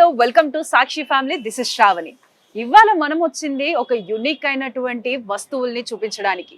Hello welcome to Sakshi family. This is Shravani. ఇవాళ మనం వచ్చింది ఒక యూనిక్ అయినటువంటి వస్తువుల్ని చూపించడానికి.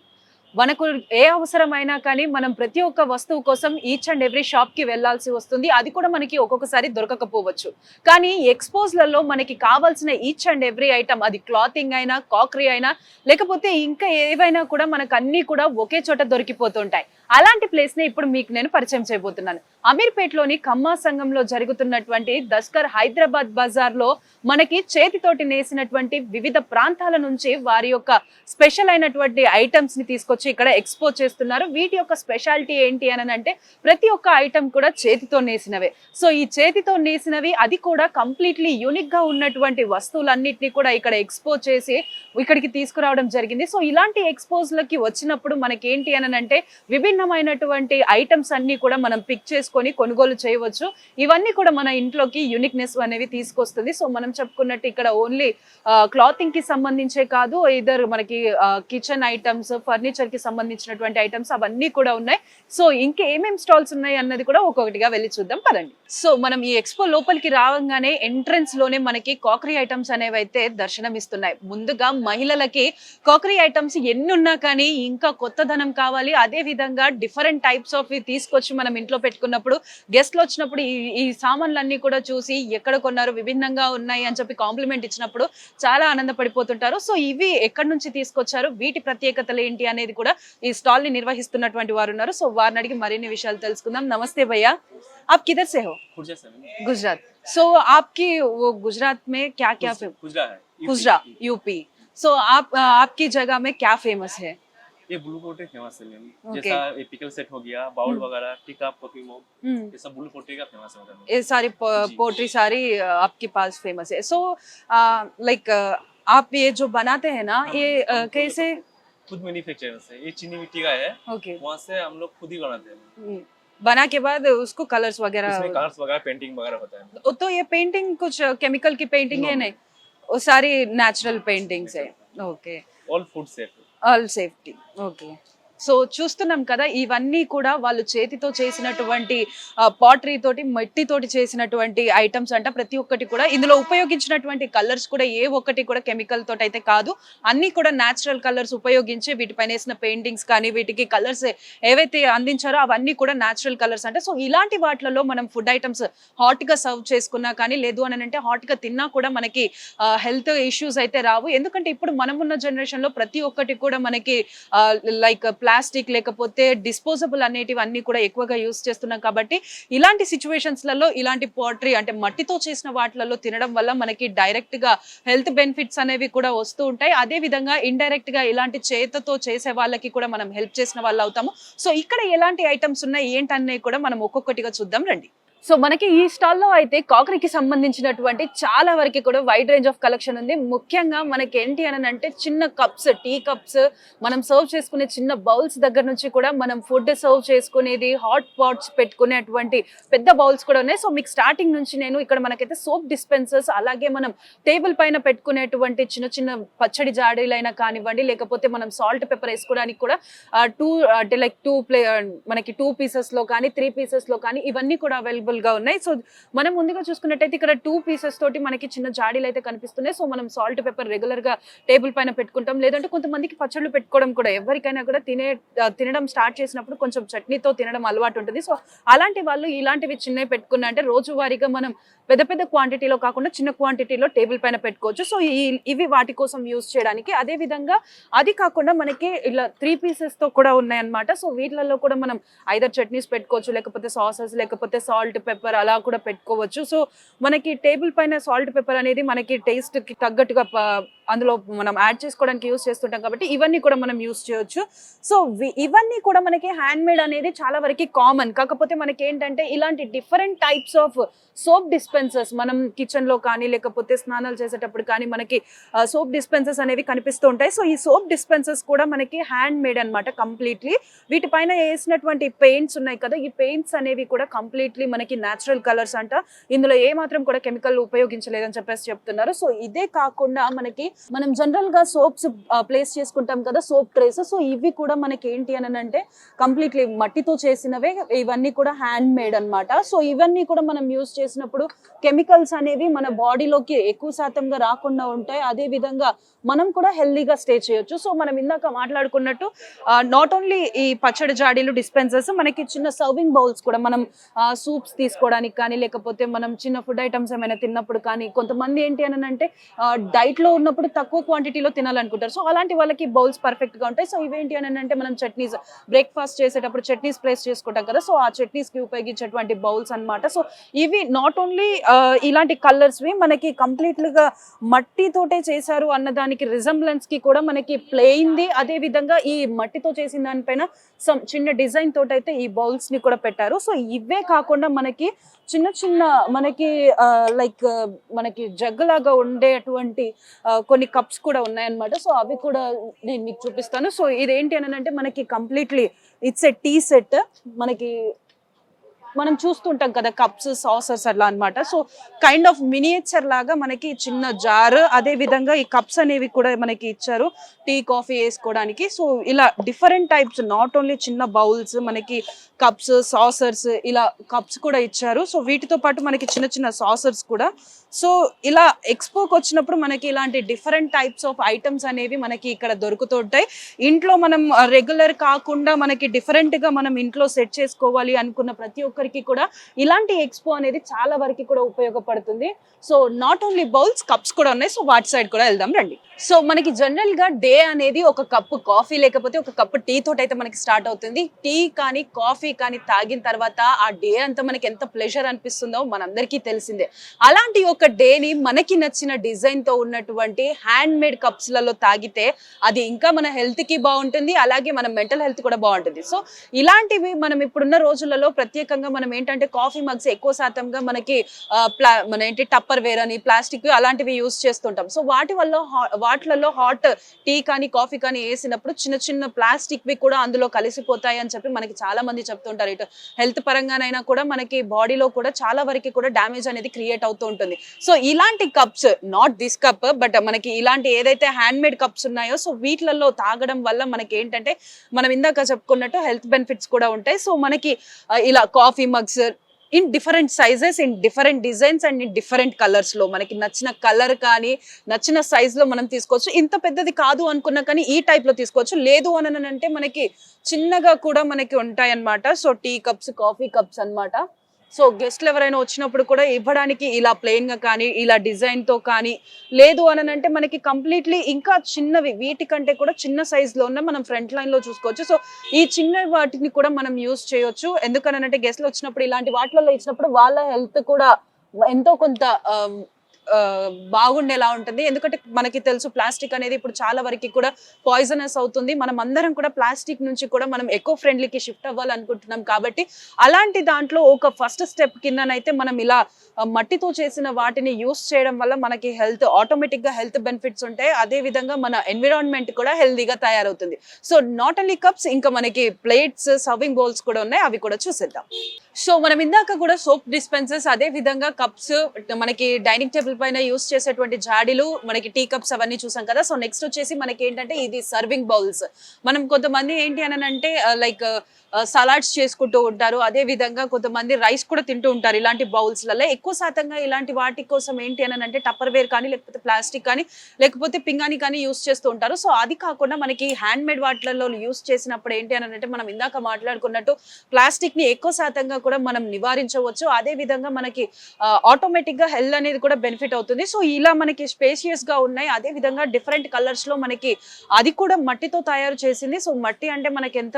మనకు ఏ అవసరమైనా కానీ మనం ప్రతి ఒక్క వస్తువు కోసం ఈచ్ అండ్ ఎవ్రీ షాప్ కి వెళ్లాల్సి వస్తుంది. అది కూడా మనకి ఒక్కొక్కసారి దొరకకపోవచ్చు. కానీ ఎక్స్పోజ్లలో మనకి కావాల్సిన ఈచ్ అండ్ ఎవ్రీ ఐటమ్, అది క్లాతింగ్ అయినా, కాక్రీ అయినా, లేకపోతే ఇంకా ఏవైనా కూడా మనకు అన్ని కూడా ఒకే చోట దొరికిపోతుంటాయి. అలాంటి ప్లేస్ ని ఇప్పుడు మీకు నేను పరిచయం చేయబోతున్నాను. అమీర్పేట్లోని ఖమ్మా సంఘంలో జరుగుతున్నటువంటి దస్కర్ హైదరాబాద్ బజార్ లో మనకి చేతితోటి నేసినటువంటి వివిధ ప్రాంతాల నుంచి వారి యొక్క స్పెషల్ అయినటువంటి ఐటమ్స్ ని తీసుకొచ్చి ఇక్కడ ఎక్స్పోజ్ చేస్తున్నారు. వీటి యొక్క స్పెషాలిటీ ఏంటి అని అంటే ప్రతి ఒక్క ఐటమ్ కూడా చేతితో నేసినవే. సో ఈ చేతితో నేసినవి, అది కూడా కంప్లీట్లీ యూనిక్ గా ఉన్నటువంటి వస్తువులన్నిటిని కూడా ఇక్కడ ఎక్స్పోజ్ చేసి ఇక్కడికి తీసుకురావడం జరిగింది. సో ఇలాంటి ఎక్స్పోజ్ లకి వచ్చినప్పుడు మనకి ఏంటి అని అంటే విభిన్నమైనటువంటి ఐటమ్స్ అన్ని కూడా మనం పిక్ చేసుకొని కొనుగోలు చేయవచ్చు. ఇవన్నీ కూడా మన ఇంట్లోకి యూనిక్నెస్ అనేవి తీసుకొస్తుంది. సో మనం చెప్పుకున్నట్టు ఇక్కడ ఓన్లీ క్లాతింగ్ కి సంబంధించే కాదు, ఇద్దరు మనకి కిచెన్ ఐటమ్స్, ఫర్నిచర్ కి సంబంధించినటువంటి ఐటమ్స్ అవన్నీ కూడా ఉన్నాయి. సో ఇంకా ఏమేమి స్టాల్స్ ఉన్నాయి అన్నది కూడా ఒక్కొక్కటిగా వెళ్ళి చూద్దాం పదండి. సో మనం ఈ ఎక్స్పో లోపలికి రావంగానే ఎంట్రన్స్ లోనే మనకి కాకరీ ఐటమ్స్ అనేవి అయితే దర్శనమిస్తున్నాయి. ముందుగా మహిళలకి కాకరీ ఐటమ్స్ ఎన్ని ఉన్నా కానీ ఇంకా కొత్తదనం కావాలి, అదే విధంగా డిఫరెంట్ టైప్స్ ఆఫ్ తీసుకొచ్చి మనం ఇంట్లో పెట్టుకున్నప్పుడు గెస్ట్లు వచ్చినప్పుడు ఈ సామాన్లన్నీ కూడా చూసి ఎక్కడ కొన్నారు, విభిన్నంగా ఉన్నాయి అని చెప్పి కాంప్లిమెంట్ ఇచ్చినప్పుడు చాలా ఆనందపడిపోతుంటారు. సో ఇవి ఎక్కడి నుంచి తీసుకొచ్చారు, వీటి ప్రత్యేకతలు ఏంటి అనేది కూడా ఈ స్టాల్ ని నిర్వహిస్తున్నటువంటి వారు ఉన్నారు. సో వారిని అడిగి మరిన్ని విషయాలు తెలుసుకుందాం. నమస్తే భయ్యా, आप किधर से हो? गुजरात. सो आपकी वो गुजरात में क्या क्या गुजरात यूपी. सो आपकी जगह में क्या फेमस है? ये ब्लू पोटे फेमस है मैम. जैसा ये पिकल सेट हो गया, बाउल वगैरह, टिक्का, कॉफी मग, ये सब ब्लू पोटे का फेमस है. ये सारी पोट्री सारी आपके पास फेमस है. सो लाइक आप ये जो बनाते हैं ना, ये कैसे? खुद मैन्युफैक्चर है. ये चीनी मिट्टी का है. ओके. वहाँ से हम लोग खुद ही बनाते हैं. बना के बाद उसको कलर्स वगैरह, इसमें कलर्स वगैरह, पेंटिंग वगैरह होता है. तो ये पेंटिंग कुछ केमिकल की पेंटिंग है नहीं, वो सारी नेचुरल पेंटिंग्स है. Okay. All food safe. All safety. Okay. So చూస్తున్నాం కదా, ఇవన్నీ కూడా వాళ్ళు చేతితో చేసినటువంటి పాటరీ తోటి, మట్టితోటి చేసినటువంటి ఐటమ్స్ అంట. ప్రతి ఒక్కటి కూడా ఇందులో ఉపయోగించినటువంటి కలర్స్ కూడా ఏ ఒక్కటి కూడా కెమికల్ తోటి అయితే కాదు, అన్ని కూడా న్యాచురల్ కలర్స్ ఉపయోగించి వీటిపైన వేసిన పెయింటింగ్స్ కానీ వీటికి కలర్స్ ఏవైతే అందించారో అవన్నీ కూడా న్యాచురల్ కలర్స్ అంటే. సో ఇలాంటి వాటిలలో మనం ఫుడ్ ఐటమ్స్ హాట్ గా సర్వ్ చేసుకున్నా కానీ, లేదు అని అంటే హాట్ గా తిన్నా కూడా మనకి హెల్త్ ఇష్యూస్ అయితే రావు. ఎందుకంటే ఇప్పుడు మనం ఉన్న జనరేషన్ లో ప్రతి ఒక్కటి కూడా మనకి లైక్ ప్లాస్టిక్ లేకపోతే డిస్పోజబుల్ అనేటివి అన్ని కూడా ఎక్కువగా యూస్ చేస్తున్నాం. కాబట్టి ఇలాంటి సిచ్యువేషన్స్ లలో ఇలాంటి పోట్రీ అంటే మట్టితో చేసిన వాటిలలో తినడం వల్ల మనకి డైరెక్ట్ గా హెల్త్ బెనిఫిట్స్ అనేవి కూడా వస్తూ ఉంటాయి. అదే విధంగా ఇండైరెక్ట్ గా ఇలాంటి చేతితో చేసే వాళ్ళకి కూడా మనం హెల్ప్ చేసిన వాళ్ళు అవుతాము. సో ఇక్కడ ఎలాంటి ఐటమ్స్ ఉన్నాయి ఏంటనే కూడా మనం ఒక్కొక్కటిగా చూద్దాం రండి. సో మనకి ఈ స్టాల్లో అయితే కాకరీకి సంబంధించినటువంటి చాలా వరకు కూడా వైడ్ రేంజ్ ఆఫ్ కలెక్షన్ ఉంది. ముఖ్యంగా మనకి ఏంటి అని అంటే చిన్న కప్స్, టీ కప్స్, మనం సర్వ్ చేసుకునే చిన్న బౌల్స్ దగ్గర నుంచి కూడా మనం ఫుడ్ సర్వ్ చేసుకునేది, హాట్ పాట్స్ పెట్టుకునేటువంటి పెద్ద బౌల్స్ కూడా ఉన్నాయి. సో మీకు స్టార్టింగ్ నుంచి నేను ఇక్కడ మనకైతే సోప్ డిస్పెన్సర్స్, అలాగే మనం టేబుల్ పైన పెట్టుకునేటువంటి చిన్న చిన్న పచ్చడి జాడీలైనా కానివ్వండి, లేకపోతే మనం సాల్ట్ పెప్పర్ వేసుకోవడానికి కూడా అంటే లైక్ మనకి 2 పీసెస్ లో కానీ 3 పీసెస్ లో కానీ ఇవన్నీ కూడా అవైలబుల్ గా ఉన్నాయి. సో మనం ముందుగా చూసుకున్నట్టయితే ఇక్కడ 2 పీసెస్ తోటి మనకి చిన్న జాడీలు అయితే కనిపిస్తున్నాయి. సో మనం సాల్ట్ పెప్పర్ రెగ్యులర్ గా టేబుల్ పైన పెట్టుకుంటాం, లేదంటే కొంతమందికి పచ్చళ్ళు పెట్టుకోవడం కూడా, ఎవరికైనా కూడా తినడం స్టార్ట్ చేసినప్పుడు కొంచెం చట్నీతో తినడం అలవాటు ఉంటుంది. సో అలాంటి వాళ్ళు ఇలాంటివి చిన్నవి పెట్టుకున్నా అంటే రోజువారీగా మనం పెద్ద పెద్ద క్వాంటిటీలో కాకుండా చిన్న క్వాంటిటీలో టేబుల్ పైన పెట్టుకోవచ్చు. సో ఇవి వాటి కోసం యూజ్ చేయడానికి. అదే విధంగా అది కాకుండా మనకి ఇలా 3 పీసెస్ తో కూడా ఉన్నాయన్నమాట. సో వీటిలలో కూడా మనం ఐదర్ చట్నీస్ పెట్టుకోవచ్చు, లేకపోతే సాసెస్, లేకపోతే సాల్ట్ పెప్పర్ అలా కూడా పెట్టుకోవచ్చు. సో మనకి టేబుల్ పైన సాల్ట్ పెప్పర్ అనేది మనకి టేస్ట్ కి తగ్గట్టుగా అందులో మనం యాడ్ చేసుకోవడానికి యూజ్ చేస్తుంటాం కాబట్టి ఇవన్నీ కూడా మనం యూజ్ చేయొచ్చు. సో ఇవన్నీ కూడా మనకి హ్యాండ్ మేడ్ అనేది చాలా వరకు కామన్. కాకపోతే మనకి ఏంటంటే ఇలాంటి different types of soap dispensers మనం కిచెన్ లో కానీ, లేకపోతే స్నానాలు చేసేటప్పుడు కానీ మనకి సోప్ డిస్పెన్సర్స్ అనేవి కనిపిస్తూ ఉంటాయి. సో ఈ సోప్ డిస్పెన్సర్స్ కూడా మనకి హ్యాండ్ మేడ్ అనమాట కంప్లీట్లీ. వీటిపైన వేసినటువంటి పెయింట్స్ ఉన్నాయి కదా, ఈ పెయింట్స్ అనేవి కూడా కంప్లీట్లీ మనకి న్యాచురల్ కలర్స్ అంట. ఇందులో ఏ మాత్రం కూడా కెమికల్ ఉపయోగించలేదని చెప్పేసి చెప్తున్నారు. సో ఇదే కాకుండా మనకి మనం జనరల్ గా సోప్స్ ప్లేస్ చేసుకుంటాం కదా, సోప్ ట్రేస్. సో ఇవి కూడా మనకి ఏంటి అని అంటే కంప్లీట్లీ మట్టితో చేసినవే, ఇవన్నీ కూడా హ్యాండ్ మేడ్ అన్నమాట. సో ఇవన్నీ కూడా మనం యూజ్ చేసినప్పుడు కెమికల్స్ అనేవి మన బాడీలోకి ఎక్కువ శాతంగా రాకుండా ఉంటాయి. అదే విధంగా మనం కూడా హెల్దీగా స్టే చేయొచ్చు. సో మనం ఇందాక మాట్లాడుకున్నట్టు నాట్ ఓన్లీ ఈ పచ్చడి జాడీలు, డిస్పెన్సర్స్, మనకి చిన్న సర్వింగ్ బౌల్స్ కూడా మనం సూప్స్ తీసుకోవడానికి కానీ, లేకపోతే మనం చిన్న ఫుడ్ ఐటమ్స్ ఏమైనా తిన్నప్పుడు కానీ, కొంతమంది ఏంటి అని అంటే డైట్ లో ఉన్నప్పుడు తక్కువ క్వాంటిటీలో తినాలనుకుంటారు. సో అలాంటి వాళ్ళకి బౌల్స్ పర్ఫెక్ట్ గా ఉంటాయి. సో ఇవేంటి అని అంటే మనం చట్నీస్, బ్రేక్ఫాస్ట్ చేసేటప్పుడు చట్నీస్ ప్లేస్ చేసుకుంటాం కదా, సో ఆ చట్నీస్ కి ఉపయోగించేటువంటి బౌల్స్ అన్నమాట. సో ఇవి నాట్ ఓన్లీ ఇలాంటి కలర్స్ వి మనకి కంప్లీట్ గా మట్టితోటే చేశారు అన్న దానికి రిజంబ్లెన్స్ కి కూడా మనకి ప్లెయిన్ ది, అదే విధంగా ఈ మట్టితో చేసిన దానిపైన సమ్ చిన్న డిజైన్ తోటి అయితే ఈ బౌల్స్ ని కూడా పెట్టారు. సో ఇవే కాకుండా మనకి చిన్న చిన్న మనకి లైక్ మనకి జగ్గులాగా ఉండేటువంటి కొన్ని కప్స్ కూడా ఉన్నాయన్నమాట. సో అవి కూడా నేను మీకు చూపిస్తాను. సో ఇదేంటి అని అంటే మనకి completely it's a tea set. మనకి మనం చూస్తుంటాం కదా కప్స్, సాసర్స్ అట్లా అన్నమాట. సో కైండ్ ఆఫ్ మినియేచర్ లాగా మనకి చిన్న జార్, అదే విధంగా ఈ కప్స్ అనేవి కూడా మనకి ఇచ్చారు టీ, కాఫీ వేసుకోవడానికి. సో ఇలా డిఫరెంట్ టైప్స్, నాట్ ఓన్లీ చిన్న బౌల్స్, మనకి కప్స్, సాసర్స్, ఇలా కప్స్ కూడా ఇచ్చారు. సో వీటితో పాటు మనకి చిన్న చిన్న సాసర్స్ కూడా. సో ఇలా ఎక్స్పోకి వచ్చినప్పుడు మనకి ఇలాంటి డిఫరెంట్ టైప్స్ ఆఫ్ ఐటమ్స్ అనేవి మనకి ఇక్కడ దొరుకుతుంటాయి. ఇంట్లో మనం రెగ్యులర్ కాకుండా మనకి డిఫరెంట్ గా మనం ఇంట్లో సెట్ చేసుకోవాలి అనుకున్న ప్రతి ఒక్కరికి కూడా ఇలాంటి ఎక్స్పో అనేది చాలా వరకు కూడా ఉపయోగపడుతుంది. So not only bowls, cups కూడా ఉన్నాయి. సో వాటి సైడ్ కూడా వెళ్దాం రండి. సో మనకి జనరల్ గా డే అనేది ఒక కప్పు కాఫీ లేకపోతే ఒక కప్పు టీ తోటి అయితే మనకి స్టార్ట్ అవుతుంది. టీ కానీ కాఫీ కానీ తాగిన తర్వాత ఆ డే అంతా మనకి ఎంత ప్లెజర్ అనిపిస్తుందో మనందరికీ తెలిసిందే. అలాంటి ఒక డేని మనకి నచ్చిన డిజైన్ తో ఉన్నటువంటి హ్యాండ్ మేడ్ కప్స్ లలో తాగితే అది ఇంకా మన హెల్త్ కి బాగుంటుంది, అలాగే మన మెంటల్ హెల్త్ కూడా బాగుంటుంది. సో ఇలాంటివి మనం ఇప్పుడున్న రోజులలో ప్రత్యేకంగా మనం ఏంటంటే కాఫీ మగ్స్ ఎక్కువ శాతంగా మనకి మన ఏంటి టప్పర్ వేర్ అని, ప్లాస్టిక్ అలాంటివి యూజ్ చేస్తుంటాం. సో వాటిలలో హాట్ టీ కానీ కాఫీ కానీ వేసినప్పుడు చిన్న చిన్న ప్లాస్టిక్ వి కూడా అందులో కలిసిపోతాయి అని చెప్పి మనకి చాలా మంది చెప్తుంటారు. ఇటు హెల్త్ పరంగానైనా కూడా మనకి బాడీలో కూడా చాలా వరకు కూడా డ్యామేజ్ అనేది క్రియేట్ అవుతూ ఉంటుంది. సో ఇలాంటి cups, not this cup but మనకి ఇలాంటి ఏదైతే హ్యాండ్ మేడ్ కప్స్ ఉన్నాయో, సో వీటిలలో తాగడం వల్ల మనకి ఏంటంటే మనం ఇందాక చెప్పుకున్నట్టు హెల్త్ బెనిఫిట్స్ కూడా ఉంటాయి. సో మనకి ఇలా coffee mugs in different sizes, in different designs and in different colours లో మనకి నచ్చిన కలర్ కానీ నచ్చిన సైజ్ లో మనం తీసుకోవచ్చు. ఇంత పెద్దది కాదు అనుకున్నా కానీ ఈ టైప్ లో తీసుకోవచ్చు. లేదు అని అంటే మనకి చిన్నగా కూడా మనకి ఉంటాయి అన్నమాట. So tea cups, coffee cups అన్నమాట. సో గెస్ట్లు ఎవరైనా వచ్చినప్పుడు కూడా ఇవ్వడానికి ఇలా ప్లెయిన్ గా కానీ, ఇలా డిజైన్ తో కానీ, లేదు అని అంటే మనకి కంప్లీట్లీ ఇంకా చిన్నవి, వీటికంటే కూడా చిన్న సైజ్ లో ఉన్న మనం ఫ్రంట్ లైన్ లో చూసుకోవచ్చు. సో ఈ చిన్న వాటిని కూడా మనం యూజ్ చేయొచ్చు. ఎందుకనంటే గెస్ట్లు వచ్చినప్పుడు ఇలాంటి వాటిలలో ఇచ్చినప్పుడు వాళ్ళ హెల్త్ కూడా ఎంతో కొంత బాగుండేలా ఉంటుంది. ఎందుకంటే మనకి తెలుసు ప్లాస్టిక్ అనేది ఇప్పుడు చాలా వరకు కూడా పాయిజనస్ అవుతుంది. మనం అందరం కూడా ప్లాస్టిక్ నుంచి కూడా మనం ఎకో ఫ్రెండ్లీకి షిఫ్ట్ అవ్వాలనుకుంటున్నాం. కాబట్టి అలాంటి దాంట్లో ఒక ఫస్ట్ స్టెప్ కిందనైతే మనం ఇలా మట్టితో చేసిన వాటిని యూస్ చేయడం వల్ల మనకి ఆటోమేటిక్ గా హెల్త్ బెనిఫిట్స్ ఉంటాయి. అదే విధంగా మన ఎన్విరాన్మెంట్ కూడా హెల్దీగా తయారవుతుంది. సో నాట్ ఓన్లీ కప్స్, ఇంకా మనకి ప్లేట్స్, సర్వింగ్ బౌల్స్ కూడా ఉన్నాయి, అవి కూడా చూసేద్దాం. సో మనం ఇందాక కూడా సోప్ డిస్పెన్సర్స్, అదే విధంగా కప్స్, మనకి డైనింగ్ టేబుల్ పైన యూస్ చేసేటువంటి జాడీలు, మనకి టీ కప్స్ అవన్నీ చూసాం కదా. సో నెక్స్ట్ వచ్చేసి మనకి ఏంటంటే ఇది సర్వింగ్ బౌల్స్. మనం కొంతమంది ఏంటి అని అంటే లైక్ సలాడ్స్ చేసుకుంటూ ఉంటారు, అదే విధంగా కొంతమంది రైస్ కూడా తింటూ ఉంటారు ఇలాంటి బౌల్స్ లలో. ఎక్కువ శాతంగా ఇలాంటి వాటి కోసం ఏంటి అని అంటే టప్పర్ వేర్ కానీ, లేకపోతే ప్లాస్టిక్ కానీ, లేకపోతే పింగాణి కానీ యూస్ చేస్తూ ఉంటారు. సో అది కాకుండా మనకి హ్యాండ్ మేడ్ వాటిలలో యూస్ చేసినప్పుడు ఏంటి అని అంటే మనం ఇందాక మాట్లాడుకున్నట్టు ప్లాస్టిక్ ని ఎక్కువ శాతంగా కూడా మనం నివారించవచ్చు. అదే విధంగా మనకి ఆటోమేటిక్ గా హెల్త్ అనేది కూడా బెనిఫిట్ అవుతుంది. సో ఇలా మనకి స్పేషియస్ గా ఉన్నాయి. అదే విధంగా డిఫరెంట్ కలర్స్ లో మనకి అది కూడా మట్టితో తయారు చేసింది. సో మట్టి అంటే మనకి ఎంత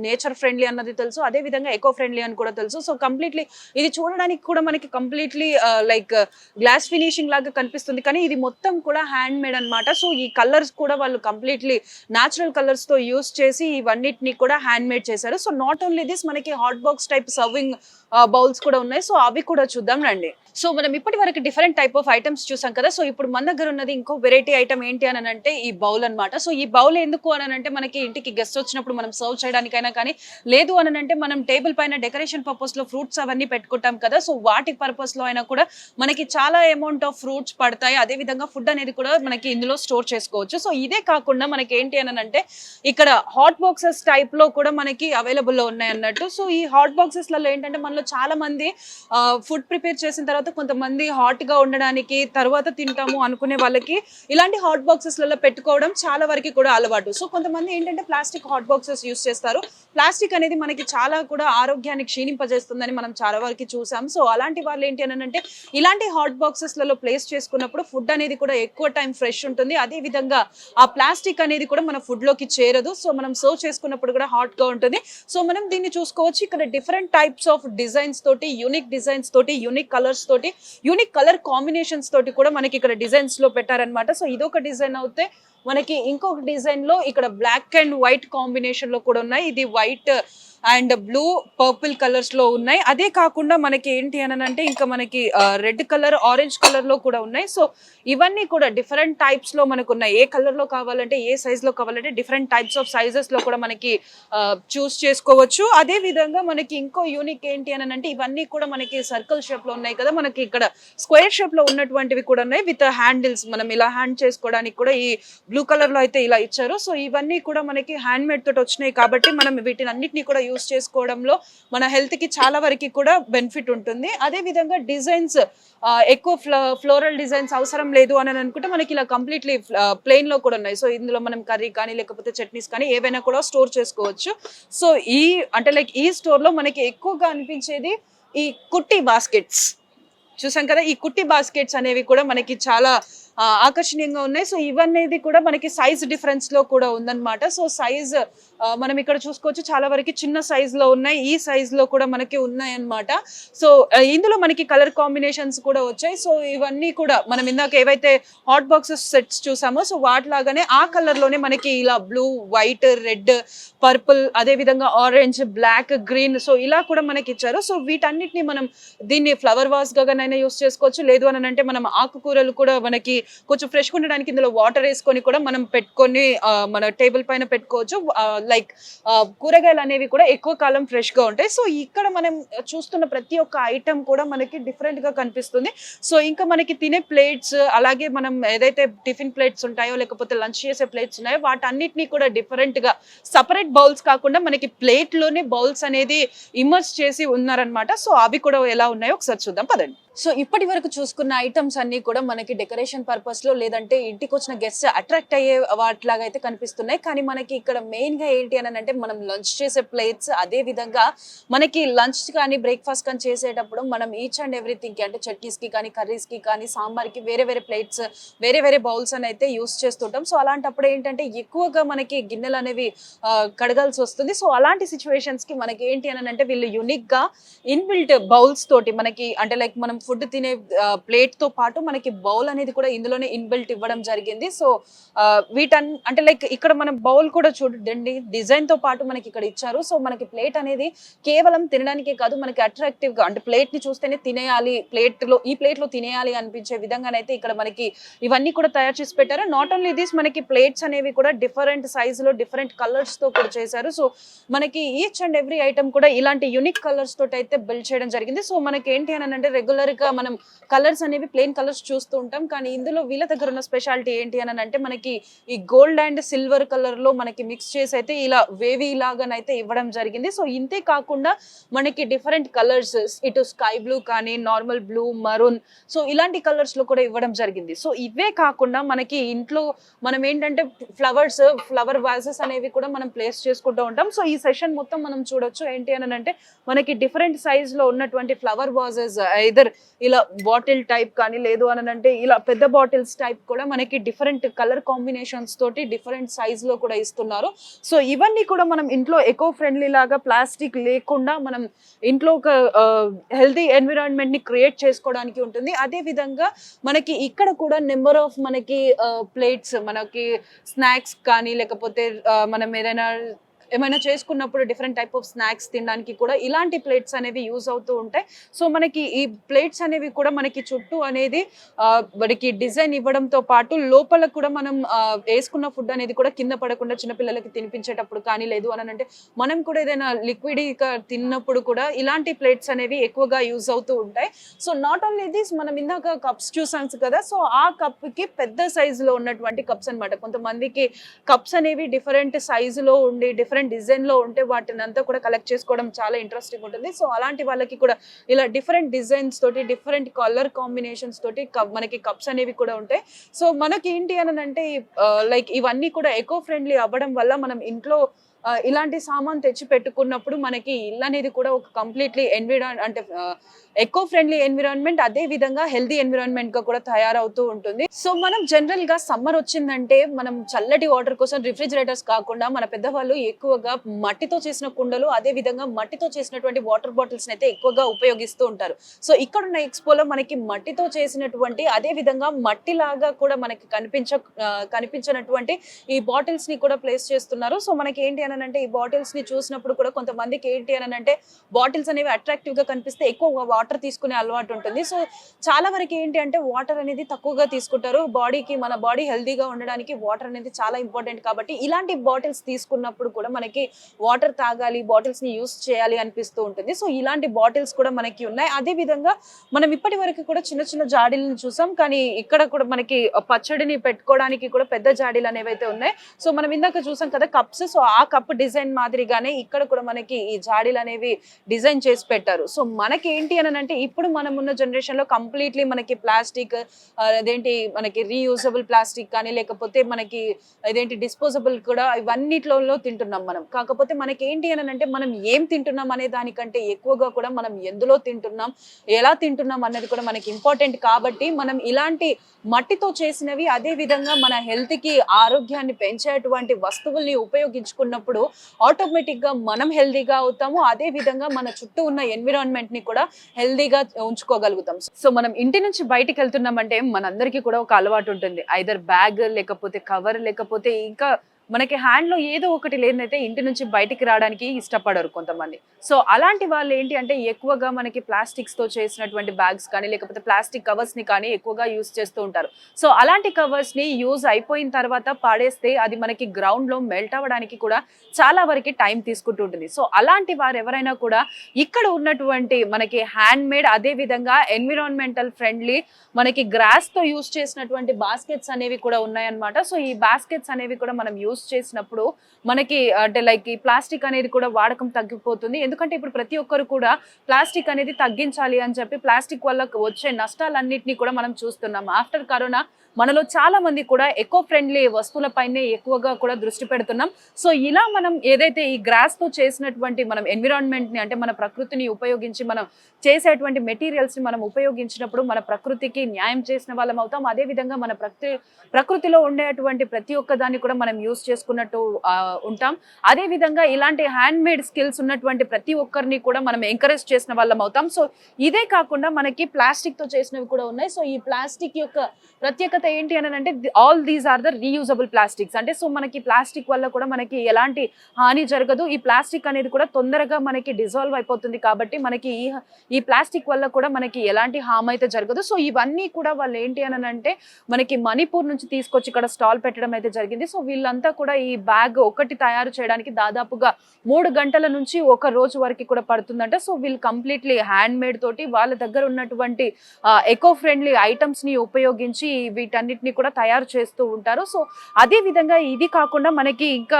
నేచర్ ఫ్రెండ్లీ అన్నది తెలుసు, అదే విధంగా ఎకో ఫ్రెండ్లీ అని కూడా తెలుసు. సో కంప్లీట్లీ ఇది చూడడానికి కూడా మనకి కంప్లీట్లీ లైక్ గ్లాస్ ఫినిషింగ్ లాగా కనిపిస్తుంది, కానీ ఇది మొత్తం కూడా హ్యాండ్ మేడ్ అన్నమాట. సో ఈ కలర్స్ కూడా వాళ్ళు కంప్లీట్లీ న్యాచురల్ కలర్స్ తో యూస్ చేసి ఇవన్నిటిని కూడా హ్యాండ్ మేడ్ చేశారు. సో నాట్ ఓన్లీ దిస్, మనకి hot box type serving bowls కూడా ఉన్నాయి. సో అవి కూడా చూద్దాం రండి. సో మనం ఇప్పటి వరకు డిఫరెంట్ టైప్ ఆఫ్ ఐటమ్స్ చూసాం కదా. సో ఇప్పుడు మన దగ్గర ఉన్నది ఇంకో వెరైటీ ఐటమ్ ఏంటి అని అంటే ఈ బౌల్ అన్నమాట. సో ఈ బౌల్ ఎందుకు అని అంటే మనకి ఇంటికి గెస్ట్ వచ్చినప్పుడు మనం సర్వ్ చేయడానికైనా కానీ, లేదు అని అంటే మనం టేబుల్ పైన డెకరేషన్ పర్పస్ లో ఫ్రూట్స్ అవన్నీ పెట్టుకుంటాం కదా. సో వాటి పర్పస్ లో అయినా కూడా మనకి చాలా అమౌంట్ ఆఫ్ ఫ్రూట్స్ పడతాయి. అదే విధంగా ఫుడ్ అనేది కూడా మనకి ఇందులో స్టోర్ చేసుకోవచ్చు. సో ఇదే కాకుండా మనకి ఏంటి అని అంటే ఇక్కడ హాట్ బాక్సెస్ టైప్ లో కూడా మనకి అవైలబుల్ లో ఉన్నాయి అన్నట్టు. సో ఈ హాట్ బాక్సెస్ లలో ఏంటంటే మనలో చాలా మంది ఫుడ్ ప్రిపేర్ చేసిన తర్వాత కొంతమంది హాట్ గా ఉండడానికి తర్వాత తింటాము అనుకునే వాళ్ళకి ఇలాంటి హాట్ బాక్సెస్ లలో పెట్టుకోవడం చాలా వరకు కూడా అలవాటు. సో కొంతమంది ఏంటంటే ప్లాస్టిక్ హాట్ బాక్సెస్ యూస్ చేస్తారు. ప్లాస్టిక్ అనేది మనకి చాలా కూడా ఆరోగ్యాన్ని క్షీణింపజేస్తుందని మనం చాలా వరకు చూసాం. సో అలాంటి వాళ్ళు ఏంటి అని అంటే ఇలాంటి హాట్ బాక్సెస్ లలో ప్లేస్ చేసుకున్నప్పుడు ఫుడ్ అనేది కూడా ఎక్కువ టైం ఫ్రెష్ ఉంటుంది. అదే విధంగా ఆ ప్లాస్టిక్ అనేది కూడా మన ఫుడ్ లోకి చేరదు. సో మనం సర్వ్ చేసుకున్నప్పుడు కూడా హాట్ గా ఉంటుంది. సో మనం దీన్ని చూసుకోవచ్చు. ఇక్కడ డిఫరెంట్ టైప్స్ ఆఫ్ డిజైన్స్ తోటి, యూనిక్ డిజైన్స్ తోటి, యూనిక్ కలర్స్ తోటి, యూనిక్ కలర్ కాంబినేషన్స్ తోటి కూడా మనకి ఇక్కడ డిజైన్స్ లో పెట్టారనమాట. సో ఇదొక డిజైన్ అవుతే మనకి ఇంకొక డిజైన్ లో ఇక్కడ బ్లాక్ అండ్ వైట్ కాంబినేషన్ లో కూడా ఉన్నాయి. ఇది white and blue purple colours లో ఉన్నాయి. అదే కాకుండా మనకి ఏంటి అని అంటే ఇంకా మనకి రెడ్ కలర్, ఆరెంజ్ కలర్ లో కూడా ఉన్నాయి. సో ఇవన్నీ కూడా డిఫరెంట్ టైప్స్ లో మనకు ఉన్నాయి. ఏ కలర్ లో కావాలంటే, ఏ సైజ్ లో కావాలంటే డిఫరెంట్ టైప్స్ ఆఫ్ సైజెస్ లో కూడా మనకి చూస్ చేసుకోవచ్చు. అదే విధంగా మనకి ఇంకో యూనిక్ ఏంటి అని అంటే ఇవన్నీ కూడా మనకి సర్కిల్ షేప్ లో ఉన్నాయి కదా. మనకి ఇక్కడ స్క్వేర్ షేప్ లో ఉన్నటువంటివి కూడా ఉన్నాయి విత్ హ్యాండిల్స్. మనం ఇలా హ్యాండ్ చేసుకోవడానికి కూడా ఈ బ్లూ కలర్ లో అయితే ఇలా ఇచ్చారు. సో ఇవన్నీ కూడా మనకి హ్యాండ్ మేడ్ తోటి వచ్చినాయి కాబట్టి మనం వీటిని అన్నిటిని కూడా యూస్ చేసుకోవడంలో మన హెల్త్ కి చాలా వరకు కూడా బెనిఫిట్ ఉంటుంది. అదే విధంగా డిజైన్స్ ఎక్కువ ఫ్లోరల్ డిజైన్స్ అవసరం లేదు అని అనుకుంటే మనకి ఇలా కంప్లీట్లీ ప్లెయిన్ లో కూడా ఉన్నాయి. సో ఇందులో మనం కర్రీ కానీ లేకపోతే చట్నీస్ కానీ ఏవైనా కూడా స్టోర్ చేసుకోవచ్చు. సో ఈ అంటే లైక్ ఈ స్టోర్ లో మనకి ఎక్కువగా అనిపించేది ఈ కుట్టి బాస్కెట్స్ చూసాం కదా. ఈ కుట్టి బాస్కెట్స్ అనేవి కూడా మనకి చాలా ఆకర్షణీయంగా ఉన్నాయి. సో ఇవన్నీ కూడా మనకి సైజ్ డిఫరెన్స్ లో కూడా ఉందన్నమాట. సో సైజ్ మనం ఇక్కడ చూసుకోవచ్చు, చాలా వరకు చిన్న సైజ్ లో ఉన్నాయి. ఈ సైజ్ లో కూడా మనకి ఉన్నాయి అన్నమాట. సో ఇందులో మనకి కలర్ కాంబినేషన్స్ కూడా వచ్చాయి. సో ఇవన్నీ కూడా మనం ఇందాక ఏవైతే హాట్ బాక్సెస్ సెట్స్ చూసామో సో వాటిలాగానే ఆ కలర్ లోనే మనకి ఇలా బ్లూ, వైట్, రెడ్, పర్పుల్, అదే విధంగా ఆరెంజ్, బ్లాక్, గ్రీన్, సో ఇలా కూడా మనకి ఇచ్చారు. సో వీటన్నిటిని మనం దీన్ని ఫ్లవర్ వాస్ గానైనా యూస్ చేసుకోవచ్చు. లేదు అని అంటే మనం ఆకుకూరలు కూడా మనకి కొంచెం ఫ్రెష్ ఉండడానికి ఇందులో వాటర్ వేసుకొని కూడా మనం పెట్టుకొని మన టేబుల్ పైన పెట్టుకోవచ్చు. లైక్ కూరగాయలు అనేవి కూడా ఎక్కువ కాలం ఫ్రెష్ గా ఉంటాయి. సో ఇక్కడ మనం చూస్తున్న ప్రతి ఒక్క ఐటమ్ కూడా మనకి డిఫరెంట్ గా కనిపిస్తుంది. సో ఇంకా మనకి తినే ప్లేట్స్, అలాగే మనం ఏదైతే టిఫిన్ ప్లేట్స్ ఉంటాయో లేకపోతే లంచ్ చేసే ప్లేట్స్ ఉన్నాయో వాటన్నిటిని కూడా డిఫరెంట్ గా సపరేట్ బౌల్స్ కాకుండా మనకి ప్లేట్ లోనే బౌల్స్ అనేది ఇమర్స్ చేసి ఉన్నారనమాట. సో అవి కూడా ఎలా ఉన్నాయో ఒకసారి చూద్దాం పదండి. సో ఇప్పటి వరకు చూసుకున్న ఐటమ్స్ అన్ని కూడా మనకి డెకరేషన్ పర్పస్ లో లేదంటే ఇంటికి వచ్చిన గెస్ట్ అట్రాక్ట్ అయ్యే వాటిలాగా అయితే కనిపిస్తున్నాయి. కానీ మనకి ఇక్కడ మెయిన్ గా ఏంటి అని అంటే మనం లంచ్ చేసే ప్లేట్స్, అదే విధంగా మనకి లంచ్ కానీ బ్రేక్ఫాస్ట్ కానీ చేసేటప్పుడు మనం ఈచ్ అండ్ ఎవ్రీథింగ్ కి అంటే చట్నీస్ కి కానీ, కర్రీస్ కి కానీ, సాంబార్ కి వేరే వేరే ప్లేట్స్, వేరే వేరే బౌల్స్ అని అయితే యూస్ చేస్తుంటాం. సో అలాంటప్పుడు ఏంటంటే ఎక్కువగా మనకి గిన్నెలు అనేవి కడగాల్సి వస్తుంది. సో అలాంటి సిచ్యువేషన్స్ కి మనకి ఏంటి అని అంటే వీళ్ళు యూనిక్ గా ఇన్బిల్ట్ బౌల్స్ తోటి మనకి అంటే లైక్ మనం ఫుడ్ తినే ప్లేట్ తో పాటు మనకి బౌల్ అనేది కూడా ఇందులోనే ఇన్బిల్ట్ ఇవ్వడం జరిగింది. సో అంటే లైక్ ఇక్కడ మనం బౌల్ కూడా చూడండి డిజైన్ తో పాటు మనకి ఇక్కడ ఇచ్చారు. సో మనకి ప్లేట్ అనేది కేవలం తినడానికే కాదు, మనకి అట్రాక్టివ్ గా అంటే ప్లేట్ ని చూస్తేనే తినేయాలి, ఈ ప్లేట్ లో తినేయాలి అనిపించే విధంగానైతే ఇక్కడ మనకి ఇవన్నీ కూడా తయారు చేసి పెట్టారు. నాట్ ఓన్లీ దిస్, మనకి ప్లేట్స్ అనేవి కూడా డిఫరెంట్ సైజ్ లో డిఫరెంట్ కలర్స్ తో కూడా చేశారు. సో మనకి ఈచ్ అండ్ ఎవ్రీ ఐటమ్ కూడా ఇలాంటి యూనిక్ కలర్స్ తోటి అయితే బిల్డ్ చేయడం జరిగింది. సో మనకి ఏంటి అని అంటే రెగ్యులర్ గా మనం కలర్స్ అనేవి ప్లెయిన్ కలర్స్ చూస్తూ ఉంటాం. కానీ ఇందులో వీళ్ళ దగ్గర ఉన్న స్పెషాలిటీ ఏంటి అని అంటే మనకి ఈ గోల్డ్ అండ్ సిల్వర్ కలర్ లో మనకి మిక్స్ చేసి అయితే ఇలా వేవీ లాగానైతే ఇవ్వడం జరిగింది. సో ఇంతే కాకుండా మనకి డిఫరెంట్ కలర్స్, ఇటు స్కై బ్లూ కానీ, నార్మల్ బ్లూ, మరూన్, సో ఇలాంటి కలర్స్ లో కూడా ఇవ్వడం జరిగింది. సో ఇవే కాకుండా మనకి ఇంట్లో మనం ఏంటంటే ఫ్లవర్ వాజెస్ అనేవి కూడా మనం ప్లేస్ చేసుకుంటూ ఉంటాం. సో ఈ సెషన్ మొత్తం మనం చూడొచ్చు ఏంటి అని అంటే మనకి డిఫరెంట్ సైజ్ లో ఉన్నటువంటి ఫ్లవర్ వాజెస్ ఐదర్ ఇలా బాటిల్ టైప్ కానీ, లేదు అని అంటే ఇలా పెద్ద బాటిల్స్ టైప్ కూడా మనకి డిఫరెంట్ కలర్ కాంబినేషన్స్ తోటి డిఫరెంట్ సైజ్ లో కూడా ఇస్తున్నారు. సో ఇవన్నీ కూడా మనం ఇంట్లో ఎకో ఫ్రెండ్లీ లాగా ప్లాస్టిక్ లేకుండా మనం ఇంట్లో ఒక హెల్తీ ఎన్విరాన్మెంట్ ని క్రియేట్ చేసుకోవడానికి ఉంటుంది. అదే విధంగా మనకి ఇక్కడ కూడా నెంబర్ ఆఫ్ మనకి ప్లేట్స్, మనకి స్నాక్స్ కానీ లేకపోతే మనం ఏదైనా ఏమైనా చేసుకున్నప్పుడు డిఫరెంట్ టైప్ ఆఫ్ స్నాక్స్ తినడానికి కూడా ఇలాంటి ప్లేట్స్ అనేవి యూజ్ అవుతూ ఉంటాయి. సో మనకి ఈ ప్లేట్స్ అనేవి కూడా మనకి చుట్టూ అనేది మనకి డిజైన్ ఇవ్వడంతో పాటు లోపల కూడా మనం వేసుకున్న ఫుడ్ అనేది కూడా కింద పడకుండా చిన్నపిల్లలకి తినిపించేటప్పుడు కానీ, లేదు అని అంటే మనం కూడా ఏదైనా లిక్విడ్ తిన్నప్పుడు కూడా ఇలాంటి ప్లేట్స్ అనేవి ఎక్కువగా యూజ్ అవుతూ ఉంటాయి. సో నాట్ ఓన్లీ దిస్, మనం ఇందాక కప్స్ చూసాం కదా, సో ఆ కప్ కి పెద్ద సైజులో ఉన్నటువంటి కప్స్ అన్నమాట. కొంతమందికి కప్స్ అనేవి డిఫరెంట్ సైజులో ఉండి డిఫరెంట్ డిజైన్ లో ఉంటే వాటిని అంతా కూడా కలెక్ట్ చేసుకోవడం చాలా ఇంట్రెస్టింగ్ ఉంటుంది. సో అలాంటి వాళ్ళకి కూడా ఇలా డిఫరెంట్ డిజైన్స్ తోటి, డిఫరెంట్ కలర్ కాంబినేషన్స్ తోటి మనకి కప్స్ అనేవి కూడా ఉంటాయి. సో మనకి ఏంటి అని అంటే లైక్ ఇవన్నీ కూడా ఎకో ఫ్రెండ్లీ అవ్వడం వల్ల మనం ఇంట్లో ఇలాంటి సామాన్ తెచ్చి పెట్టుకున్నప్పుడు మనకి ఇల్లు అనేది కూడా ఒక కంప్లీట్లీ అంటే ఎకో ఫ్రెండ్లీ ఎన్విరాన్మెంట్, అదే విధంగా హెల్దీ ఎన్విరాన్మెంట్ గా కూడా తయారవుతూ ఉంటుంది. సో మనం జనరల్ గా సమ్మర్ వచ్చిందంటే మనం చల్లటి వాటర్ కోసం రిఫ్రిజిరేటర్స్ కాకుండా మన పెద్దవాళ్ళు ఎక్కువగా మట్టితో చేసిన కుండలు, అదే విధంగా మట్టితో చేసినటువంటి వాటర్ బాటిల్స్ అయితే ఎక్కువగా ఉపయోగిస్తూ ఉంటారు. సో ఇక్కడ ఉన్న ఎక్స్పోలో మనకి మట్టితో చేసినటువంటి, అదే విధంగా మట్టి లాగా కూడా మనకి కనిపించినటువంటి ఈ బాటిల్స్ ని కూడా ప్లేస్ చేస్తున్నారు. సో మనకి ఏంటి అంటే ఈ బాటిల్స్ ని చూసినప్పుడు కూడా కొంతమందికి ఏంటి అని అంటే బాటిల్స్ అనేవి అట్రాక్టివ్ గా కనిపిస్తే ఎక్కువ వాటర్ తీసుకునే అలవాటు ఉంటుంది. సో చాలా వరకు ఏంటి అంటే వాటర్ అనేది తక్కువగా తీసుకుంటారు. మన బాడీ హెల్దీగా ఉండడానికి వాటర్ అనేది చాలా ఇంపార్టెంట్. కాబట్టి ఇలాంటి బాటిల్స్ తీసుకున్నప్పుడు కూడా మనకి వాటర్ తాగాలి, బాటిల్స్ ని యూస్ చేయాలి అనిపిస్తూ ఉంటుంది. సో ఇలాంటి బాటిల్స్ కూడా మనకి ఉన్నాయి. అదే విధంగా మనం ఇప్పటి వరకు కూడా చిన్న చిన్న జాడీలను చూసాం, కానీ ఇక్కడ కూడా మనకి పచ్చడిని పెట్టుకోవడానికి కూడా పెద్ద జాడీలు అనేవి అయితే ఉన్నాయి. సో మనం ఇందాక చూసాం కదా కప్స్, సో ఆ కప్ డిజైన్ మాదిరిగానే ఇక్కడ కూడా మనకి ఈ జాడీలు అనేవి డిజైన్ చేసి పెట్టారు. సో మనకి ఏంటి అని అంటే ఇప్పుడు మనం ఉన్న జనరేషన్ లో కంప్లీట్లీ మనకి ప్లాస్టిక్, అదేంటి మనకి రీయూజబుల్ ప్లాస్టిక్ కానీ, లేకపోతే మనకి అదేంటి డిస్పోజబుల్ కూడా, ఇవన్నిట్లో తింటున్నాం మనం. కాకపోతే మనకి ఏంటి అని అంటే మనం ఏం తింటున్నాం అనే దానికంటే ఎక్కువగా కూడా మనం ఎందులో తింటున్నాం, ఎలా తింటున్నాం అన్నది కూడా మనకి ఇంపార్టెంట్. కాబట్టి మనం ఇలాంటి మట్టితో చేసినవి, అదే విధంగా మన హెల్త్ కి ఆరోగ్యాన్ని పెంచేటువంటి వస్తువుల్ని ఉపయోగించుకున్నప్పుడు ఆటోమేటిక్ గా మనం హెల్దీగా అవుతాము. అదే విధంగా మన చుట్టూ ఉన్న ఎన్విరాన్మెంట్ ని కూడా హెల్దీగా ఉంచుకోగలుగుతాం. సో మనం ఇంటి నుంచి బయటికి వెళ్తున్నామంటే మనందరికీ కూడా ఒక అలవాటు ఉంటుంది. ఐదర్ బ్యాగ్, లేకపోతే కవర్, లేకపోతే ఇంకా మనకి హ్యాండ్ లో ఏదో ఒకటి లేదైతే ఇంటి నుంచి బయటికి రావడానికి ఇష్టపడరు కొంతమంది. సో అలాంటి వాళ్ళు ఏంటి అంటే ఎక్కువగా మనకి ప్లాస్టిక్స్ తో చేసినటువంటి బ్యాగ్స్ కానీ, లేకపోతే ప్లాస్టిక్ కవర్స్ ని కానీ ఎక్కువగా యూజ్ చేస్తూ ఉంటారు. సో అలాంటి కవర్స్ ని యూజ్ అయిపోయిన తర్వాత పాడేస్తే అది మనకి గ్రౌండ్ లో మెల్ట్ అవ్వడానికి కూడా చాలా వరకు టైం తీసుకుంటుంటుంది. సో అలాంటి వారు ఎవరైనా కూడా ఇక్కడ ఉన్నటువంటి మనకి హ్యాండ్ మేడ్, అదే విధంగా ఎన్విరాన్మెంటల్ ఫ్రెండ్లీ మనకి గ్రాస్ తో యూజ్ చేసినటువంటి బాస్కెట్స్ అనేవి కూడా ఉన్నాయన్నమాట. సో ఈ బాస్కెట్స్ అనేవి కూడా మనం యూజ్ చేసినప్పుడు మనకి అంటే లైక్ ఈ ప్లాస్టిక్ అనేది కూడా వాడకం తగ్గిపోతుంది. ఎందుకంటే ఇప్పుడు ప్రతి ఒక్కరు కూడా ప్లాస్టిక్ అనేది తగ్గించాలి అని చెప్పి ప్లాస్టిక్ వల్ల వచ్చే నష్టాలన్నింటినీ కూడా మనం చూస్తున్నాం. ఆఫ్టర్ కరోనా మనలో చాలా మంది కూడా ఎకో ఫ్రెండ్లీ వస్తువులపైనే ఎక్కువగా కూడా దృష్టి పెడుతున్నాం. సో ఇలా మనం ఏదైతే ఈ గ్రాస్ తో చేసినటువంటి మనం ఎన్విరాన్మెంట్ ని, అంటే మన ప్రకృతిని ఉపయోగించి మనం చేసేటువంటి మెటీరియల్స్ ని మనం ఉపయోగించినప్పుడు మన ప్రకృతికి న్యాయం చేసిన వాళ్ళం అవుతాం. అదే విధంగా మన ప్రకృతిలో ఉండేటువంటి ప్రతి ఒక్క దాన్ని కూడా మనం యూజ్ చేసుకున్నట్టు ఉంటాం. అదే విధంగా ఇలాంటి హ్యాండ్ మేడ్ స్కిల్స్ ఉన్నటువంటి ప్రతి ఒక్కరిని కూడా మనం ఎంకరేజ్ చేసిన వాళ్ళం అవుతాం. సో ఇదే కాకుండా మనకి ప్లాస్టిక్ తో చేసినవి కూడా ఉన్నాయి. సో ఈ ప్లాస్టిక్ యొక్క ప్రత్యేకత ఏంటి అని అంటే all these are the reusable plastics. అంటే సో మనకి ప్లాస్టిక్ వల్ల కూడా మనకి ఎలాంటి హాని జరగదు. ఈ ప్లాస్టిక్ అనేది కూడా తొందరగా మనకి డిజాల్వ్ అయిపోతుంది. కాబట్టి మనకి ఈ ప్లాస్టిక్ వల్ల కూడా మనకి ఎలాంటి హామ్ అయితే జరగదు. సో ఇవన్నీ కూడా వాళ్ళు ఏంటి అని అంటే మనకి మణిపూర్ నుంచి తీసుకొచ్చి ఇక్కడ స్టాల్ పెట్టడం అయితే జరిగింది. సో వీళ్ళంతా కూడా ఈ బ్యాగ్ ఒకటి తయారు చేయడానికి దాదాపుగా 3 గంటల నుంచి 1 రోజు వరకు కూడా పడుతుందంట. సో వీళ్ళు కంప్లీట్లీ హ్యాండ్ మేడ్ తోటి వాళ్ళ దగ్గర ఉన్నటువంటి ఎకో ఫ్రెండ్లీ ఐటమ్స్ ని ఉపయోగించి వీటన్నిటిని కూడా తయారు చేస్తూ ఉంటారు. సో అదే విధంగా ఇది కాకుండా మనకి ఇంకా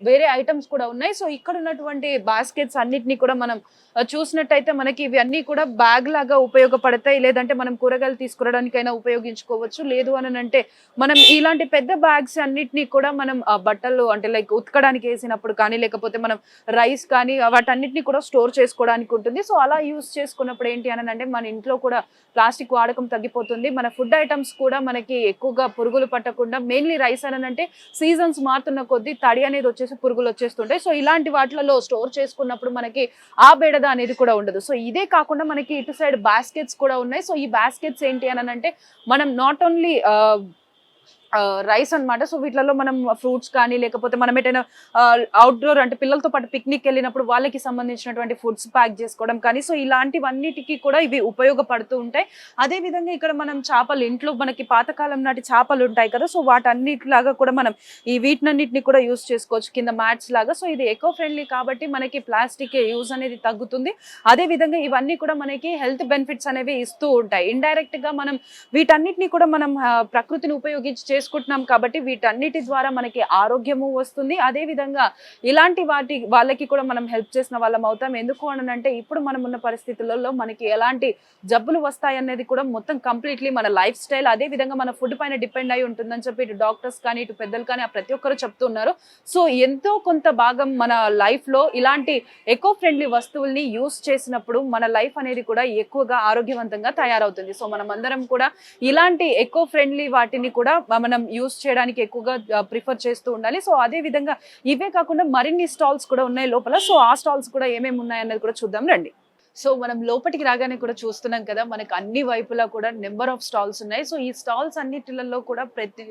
వేరే ఐటమ్స్ కూడా ఉన్నాయి. సో ఇక్కడ ఉన్నటువంటి బాస్కెట్స్ అన్నిటిని కూడా మనం చూసినట్టయితే మనకి ఇవి అన్ని కూడా బ్యాగ్ లాగా ఉపయోగపడతాయి. లేదంటే మనం కూరగాయలు తీసుకురావడానికైనా ఉపయోగించుకోవచ్చు. లేదు అని అంటే మనం ఇలాంటి పెద్ద బ్యాగ్స్ అన్నిటినీ కూడా మనం బట్టలు అంటే లైక్ ఉతకడానికి వేసినప్పుడు కానీ, లేకపోతే మనం రైస్ కానీ వాటన్నిటిని కూడా స్టోర్ చేసుకోవడానికి ఉంటుంది. సో అలా యూస్ చేసుకున్నప్పుడు ఏంటి అని అంటే మన ఇంట్లో కూడా ప్లాస్టిక్ వాడకం తగ్గిపోతుంది. మన ఫుడ్ ఐటమ్స్ కూడా మనకి ఎక్కువగా పురుగులు పట్టకుండా, మెయిన్లీ రైస్ అని అంటే సీజన్స్ మారుతున్న కొద్దీ తడి అనేది వచ్చేసి పురుగులు వచ్చేస్తుంటాయి. సో ఇలాంటి వాటిలలో స్టోర్ చేసుకున్నప్పుడు మనకి ఆ బెడద అనేది కూడా ఉండదు. సో ఇదే కాకుండా మనకి ఇటు సైడ్ బాస్కెట్స్ కూడా ఉన్నాయి. సో ఈ బాస్కెట్స్ ఏంటి అని అంటే మనం నాట్ ఓన్లీ రైస్ అన్నమాట. సో వీటిలలో మనం ఫ్రూట్స్ కానీ లేకపోతే మనం ఎటైనా అవుట్‌డోర్ అంటే పిల్లలతో పాటు పిక్నిక్ వెళ్ళినప్పుడు వాళ్ళకి సంబంధించినటువంటి ఫుడ్స్ ప్యాక్ చేసుకోవడం కానీ, సో ఇలాంటివన్నిటికి కూడా ఇవి ఉపయోగపడుతూ ఉంటాయి. అదే విధంగా ఇక్కడ మనం చేపలు ఇంట్లో మనకి పాతకాలం నాటి చేపలు ఉంటాయి కదా! సో వాటన్నిటిలాగా కూడా మనం వీటినన్నిటిని కూడా యూజ్ చేసుకోవచ్చు కింద మ్యాట్స్ లాగా. సో ఇది ఎకో ఫ్రెండ్లీ కాబట్టి మనకి ప్లాస్టిక్ యూజ్ అనేది తగ్గుతుంది. అదే విధంగా ఇవన్నీ కూడా మనకి హెల్త్ బెనిఫిట్స్ అనేవి ఇస్తూ ఉంటాయి. ఇండైరెక్ట్ గా మనం వీటన్నిటిని కూడా మనం ప్రకృతిని ఉపయోగించి చేసుకుంటున్నాం కాబట్టి వీటన్నిటి ద్వారా మనకి ఆరోగ్యము వస్తుంది. అదే విధంగా ఇలాంటి వాళ్ళకి కూడా మనం హెల్ప్ చేసిన వాళ్ళం అవుతాం. ఎందుకు అనంటే ఇప్పుడు మనం ఉన్న పరిస్థితులలో మనకి ఎలాంటి జబ్బులు వస్తాయి అనేది కూడా మొత్తం కంప్లీట్లీ మన లైఫ్ స్టైల్ అదే విధంగా మన ఫుడ్ పైన డిపెండ్ అయి ఉంటుందని చెప్పి ఇటు డాక్టర్స్ కానీ ఇటు పెద్దలు కానీ ప్రతి ఒక్కరు చెప్తున్నారు. సో ఎంతో కొంత భాగం మన లైఫ్ లో ఇలాంటి ఎకో ఫ్రెండ్లీ వస్తువుల్ని యూస్ చేసినప్పుడు మన లైఫ్ అనేది కూడా ఎక్కువగా ఆరోగ్యవంతంగా తయారవుతుంది. సో మనం అందరం కూడా ఇలాంటి ఎకో ఫ్రెండ్లీ వాటిని కూడా మనం యూస్ చేయడానికి ఎక్కువగా ప్రిఫర్ చేస్తూ ఉండాలి. సో అదే విధంగా ఇవే కాకుండా మరిన్ని స్టాల్స్ కూడా ఉన్నాయి లోపల. సో ఆ స్టాల్స్ కూడా ఏమేమి ఉన్నాయి అన్నది కూడా చూద్దాం రండి. సో మనం లోపలికి రాగానే కూడా చూస్తున్నాం కదా, మనకు అన్ని వైపులా కూడా నెంబర్ ఆఫ్ స్టాల్స్ ఉన్నాయి. సో ఈ స్టాల్స్ అన్నిటిలలో కూడా ప్రతి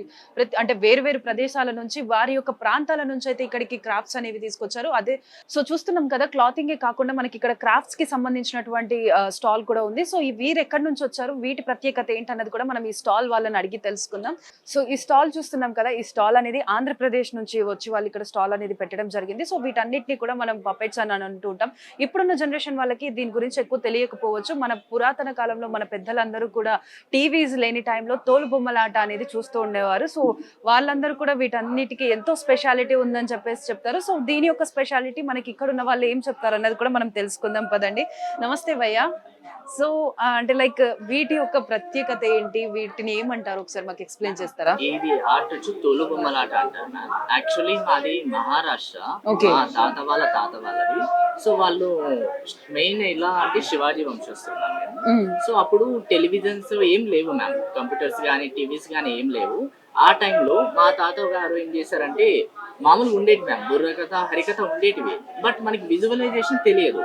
అంటే వేరు వేరు ప్రదేశాల నుంచి వారి యొక్క ప్రాంతాల నుంచి అయితే ఇక్కడికి క్రాఫ్ట్స్ అనేవి తీసుకొచ్చారు. అదే సో చూస్తున్నాం కదా, క్లాతింగే కాకుండా మనకి ఇక్కడ క్రాఫ్ట్స్ కి సంబంధించినటువంటి స్టాల్ కూడా ఉంది. సో ఈ వీరు ఎక్కడి నుంచి వచ్చారు, వీటి ప్రత్యేకత ఏంటన్నది కూడా మనం ఈ స్టాల్ వాళ్ళని అడిగి తెలుసుకుందాం. సో ఈ స్టాల్ చూస్తున్నాం కదా, ఈ స్టాల్ అనేది ఆంధ్రప్రదేశ్ నుంచి వచ్చి వాళ్ళు ఇక్కడ స్టాల్ అనేది పెట్టడం జరిగింది. సో వీటన్నిటిని కూడా మనం పపెట్స్ అని అంటూ ఉంటాం. ఇప్పుడున్న జనరేషన్ వాళ్ళకి దీని గురించి ఎక్కువ తెలియకపోవచ్చు. మన పురాతన కాలంలో మన పెద్దలందరూ కూడా టీవీస్ లేని టైంలో తోలు బొమ్మలాట అనేది చూస్తూ ఉండేవారు. సో వాళ్ళందరూ కూడా వీటన్నిటికీ ఎంతో స్పెషాలిటీ ఉందని చెప్పేసి చెప్తారు. సో దీని యొక్క స్పెషాలిటీ మనకి ఇక్కడ ఉన్న వాళ్ళు ఏం చెప్తారు అన్నది కూడా మనం తెలుసుకుందాం పదండి. నమస్తే భయ్యా. సో అంటే లైక్ వీటి యొక్క ప్రత్యేకత ఏంటి, వీటిని ఏమంటారు ఒకసారి మాకు ఎక్స్ప్లెయిన్ చేస్తారా? ఇది ఆర్ట్ వచ్చి తోలు బొమ్మలాట అంటారు మ్యామ్. యాక్చువల్లీ మాది మహారాష్ట్ర. Okay. మా తాత వాళ్ళది. సో వాళ్ళు మెయిన్ ఎలా అంటే శివాజీ వంశస్థులు మ్యామ్. సో అప్పుడు టెలివిజన్స్ ఏం లేవు మ్యామ్, కంప్యూటర్స్ కానీ టీవీస్ కానీ ఏం లేవు. ఆ టైంలో మా తాత గారు ఏం చేశారంటే మామూలుగా ఉండేటి మ్యామ్, బుర్రకథ హరికథ ఉండేటివి. బట్ మనకి విజువలైజేషన్ తెలియదు.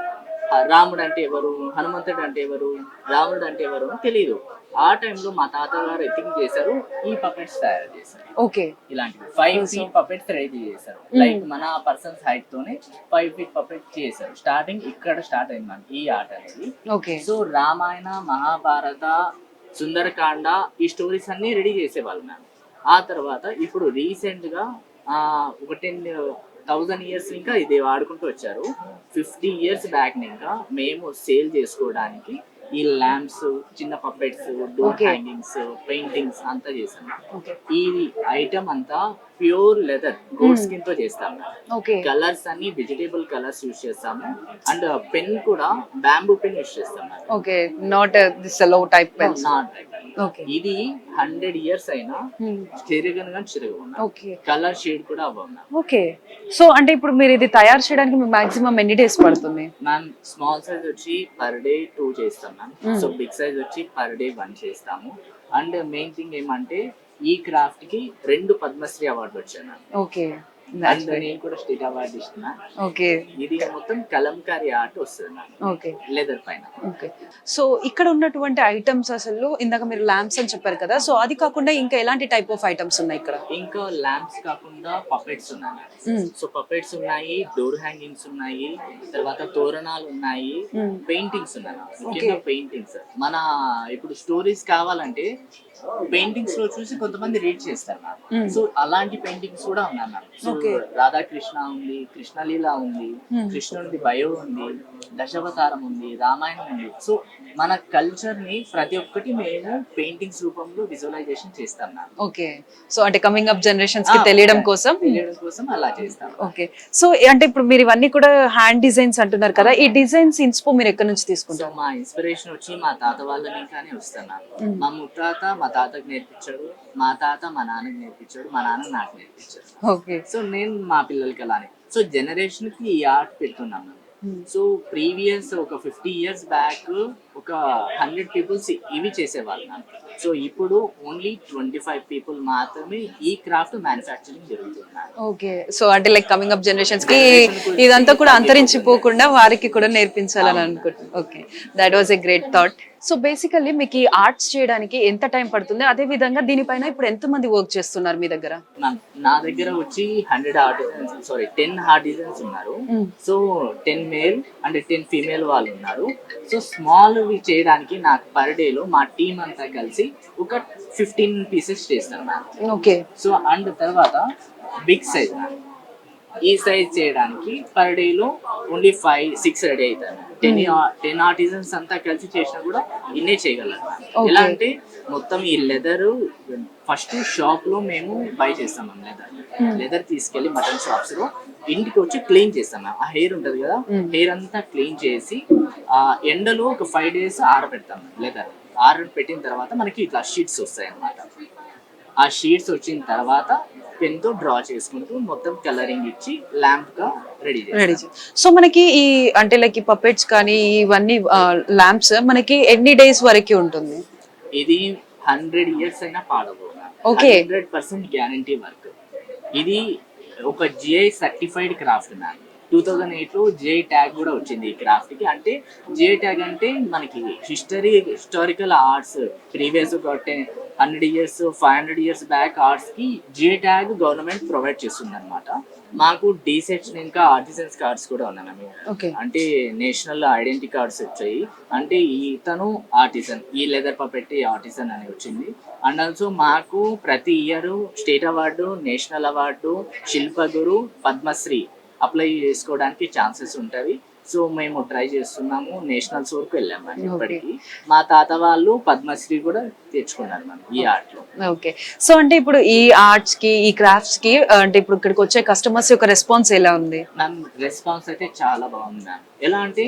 రాముడు అంటే ఎవరు, హనుమంతుడు అంటే ఎవరు, రాముడు అంటే ఎవరు అని తెలియదు. ఆ టైంలో మా తాతగారు ఎథింక్ చేశారు, ఈ పపెట్స్ తయారు చేశారు. ఓకే, ఇలాంటివి 5 feet పపెట్స్ రెడీ చేశారు. లైక్ మన పర్సన్స్ హైట్ తోనే 5 feet పపెట్ చేశారు. స్టార్టింగ్ ఇక్కడ స్టార్ట్ అయింది మ్యామ్ ఈ ఆర్ట్ అనేది. ఓకే. సో రామాయణ, మహాభారత, సుందరకాండ ఈ స్టోరీస్ అన్ని రెడీ చేసేవాళ్ళు మ్యామ్. ఆ తర్వాత ఇప్పుడు రీసెంట్ గా ఒక 10,000 years ఇంకా ఇది వాడుకుంటూ వచ్చారు. 50 years బ్యాక్ ఇంకా మేము సేల్ చేసుకోవడానికి ఈ ల్యాంప్స్, చిన్న పప్పెట్స్, డోర్ హ్యాంగింగ్స్, పెయింటింగ్స్ అంతా చేసాము. ఈ ఐటమ్ అంతా ప్యూర్ లెదర్, గోడ్ స్కిన్ తో చేస్తాము. కలర్స్ అన్ని వెజిటేబుల్ కలర్స్ యూజ్ చేస్తాము. అండ్ పెన్ కూడా బ్యాంబూ పెన్ యూజ్ చేస్తాము. ఓకే, నాట్ దిస్ లో టైప్ పెన్. Not type. ఇది 100 years అయినా చిరగవు. కలర్ షేడ్ కూడా అవ్వవు. ఓకే. సో అంటే ఇప్పుడు మీరు ఇది తయారు చేయడానికి మాక్సిమం ఎన్ని డేస్ పడుతుంది మ్యామ్? స్మాల్ సైజ్ వచ్చి పర్ డే 2 చేస్తాం మ్యామ్. సో బిగ్ సైజ్ వచ్చి పర్ డే 1 చేస్తాము. అండ్ మెయిన్ థింగ్ ఏమంటే ఈ క్రాఫ్ట్ కి 2 పద్మశ్రీ అవార్డు వచ్చాయి మ్యామ్. ఓకే. అండ్ నేను కూడా స్టేట్ అవార్డు ఇస్తున్నా. ఓకే. ఇది మొత్తం కలంకారీ ఆర్ట్ వస్తుంది మ్యామ్. ఓకే, లెదర్ పైన. ఓకే. సో ఇక్కడ ఉన్నటువంటి ఐటమ్స్ అసలు ఇందాక మీరు ల్యాంప్స్ అని చెప్పారు కదా, సో అది కాకుండా ఇంకా ఎలాంటి టైప్ ఆఫ్ ఐటమ్స్ ఉన్నాయి ఇక్కడ? ఇంకా ల్యాంప్స్ కాకుండా పపెట్స్ ఉన్నాయి. సో పపెట్స్ ఉన్నాయి, డోర్ హ్యాంగింగ్స్ ఉన్నాయి, తర్వాత తోరణాలు ఉన్నాయి, పెయింటింగ్స్ ఉన్నాయి. ముఖ్యంగా పెయింటింగ్స్ మన ఇప్పుడు స్టోరీస్ కావాలంటే పెయింటింగ్స్ లో చూసి కొంతమంది రీడ్ చేస్తారు మ్యామ్. సో అలాంటి పెయింటింగ్స్ కూడా ఉన్నాయి మ్యామ్. సో రాధాకృష్ణ ఉంది, కృష్ణలీల ఉంది, కృష్ణుడి బయో ఉంది, దశావతారం ఉంది, రామాయణం ఉంది. సో మన కల్చర్ ని ప్రతి ఒక్కటి మేము పెయింటింగ్స్ రూపంలో విజువలైజేషన్ చేస్తాం మ్యామ్. ఓకే. సో అంటే కమింగ్ అప్ జనరేషన్స్ కి తెలియడం కోసం అలా చేస్తాం. ఓకే. సో అంటే ఇప్పుడు మీరు ఇవన్నీ కూడా హ్యాండ్ డిజైన్స్ అంటున్నారు కదా, ఈ డిజైన్స్ ఇన్స్పో మీరు ఎక్కడి నుంచి తీసుకుంటారు? మా ఇన్స్పిరేషన్ వచ్చి మా తాత వాళ్ళ ఇంకానే వస్తాను. మా ముత్తాత మా తాతకు నేర్పించాడు, మా తాత మా నాన్నకి నేర్పించాడు, మా నాన్న నాకు నేర్పించాడు. ఓకే. సో నేను మా పిల్లలకి అలానే సో జనరేషన్ కి ఈ ఆర్ట్ పెడుతున్నాను. సో ప్రీవియస్ ఒక 50 years బ్యాక్ ఒక ఒక 100 పీపుల్స్ ఇవి చేసేవాళ్ళు మ్యామ్. సో ఇప్పుడు ఓన్లీ 25 పీపుల్ మాత్రమే ఈ క్రాఫ్ట్ మ్యానుఫ్యాక్చరింగ్ జరుగుతుంది మ్యామ్. ఓకే, సో అంటే లైక్ కమింగ్ అప్ జనరేషన్స్ కి ఇదంతా కూడా అంతరించిపోకుండా వారికి కూడా నేర్పించాలని అనుకుంటున్నాను. Okay, that was a great thought. So basically మీకు ఈ ఆర్ట్స్ చేయడానికి ఎంత టైం పడుతుంది, అదే విధంగా దీనిపైన ఇప్పుడు ఎంత మంది వర్క్ చేస్తున్నారు మీ దగ్గర? మ్యామ్ నా దగ్గర వచ్చి 10 ఆర్టిజన్స్ ఉన్నారు. సో 10 మేల్ అండ్ 10 ఫీమేల్ వాళ్ళు ఉన్నారు. సో స్మాల్ చేయడానికి నాకు పర్ డేలో మా టీం అంతా కలిసి ఒక 15 పీసెస్ చేస్తాను మ్యామ్. ఓకే, సో అండ్ తర్వాత బిగ్ సైజ్ మ్యామ్. ఈ సైజ్ చేయడానికి పర్ డేలో ఓన్లీ 5-6 రెడీ అవుతాను. 10 ఆర్టిజన్స్ అంతా కలిసి చేసినా కూడా ఇన్నే చేయగలను. ఎలా అంటే మొత్తం ఈ లెదర్ ఫస్ట్ షాప్ లో మేము బై చేస్తాం లెదర్ తీసుకెళ్లి మటన్ షాప్స్ లో ఇంటికి వచ్చి క్లీన్ చేస్తాం. ఆ హెయిర్ ఉంటది కదా, హెయిర్ అంతా క్లీన్ చేసి ఆ ఎండలో ఒక 5 days ఆరబెడతాం. లెదర్ ఆరబెట్టిన తర్వాత మనకి ఇట్లా షీట్స్ వస్తాయి అన్నమాట. ఆ షీట్స్ వచ్చిన తర్వాత పెన్ తో డ్రా చేసుకుంటూ మొత్తం కలరింగ్ ఇచ్చి ల్యాంప్ గా రెడీ చేస్తాం. సో మనకి ఈ అంటే లైక్ ఈ పపెట్స్ కానీ ఇవన్నీ ల్యాంప్స్ మనకి ఎన్ని డేస్ వరకు ఉంటుంది? ఇది 100 years అయినా పాడవు. Okay, 100% guarantee work. ఇది ఒక జిఐ సర్టిఫైడ్ క్రాఫ్ట్ మ్యామ్. 2008 లో జిఐ ట్యాగ్ కూడా వచ్చింది ఈ క్రాఫ్ట్ కి. అంటే జిఐ ట్యాగ్ అంటే మనకి historical arts previous 100 years 500 years back arts కి జిఐ ట్యాగ్ గవర్నమెంట్ ప్రొవైడ్ చేస్తుంది అనమాట. మాకు డీసెట్స్ ఇంకా ఆర్టిజన్స్ కార్డ్స్ కూడా ఉన్నాయి మ్యామ్. ఓకే, అంటే నేషనల్ ఐడెంటిటీ కార్డ్స్ వచ్చాయి. అంటే ఇతను ఆర్టిజన్, ఈ లెదర్ పపెట్టి ఆర్టిజన్ అని వచ్చింది. అండ్ ఆల్సో మాకు ప్రతి year state award, national award, Shilpguru, Padmashri apply చేసుకోవడానికి ఛాన్సెస్ ఉంటాయి. సో మేము ట్రై చేస్తున్నాము. నేషనల్స్ వరకు వెళ్ళాము ఇప్పటికి. మా తాత వాళ్ళు పద్మశ్రీ కూడా తెచ్చుకున్నారు మ్యామ్ ఈ ఆర్ట్ లో. ఓకే, సో అంటే ఇప్పుడు ఈ ఆర్ట్స్ కి ఈ క్రాఫ్ట్స్ కి అంటే ఇప్పుడు ఇక్కడికి వచ్చే కస్టమర్స్ యొక్క రెస్పాన్స్ ఎలా ఉంది? మ్యామ్ రెస్పాన్స్ అయితే చాలా బాగుంది మ్యామ్. ఎలా అంటే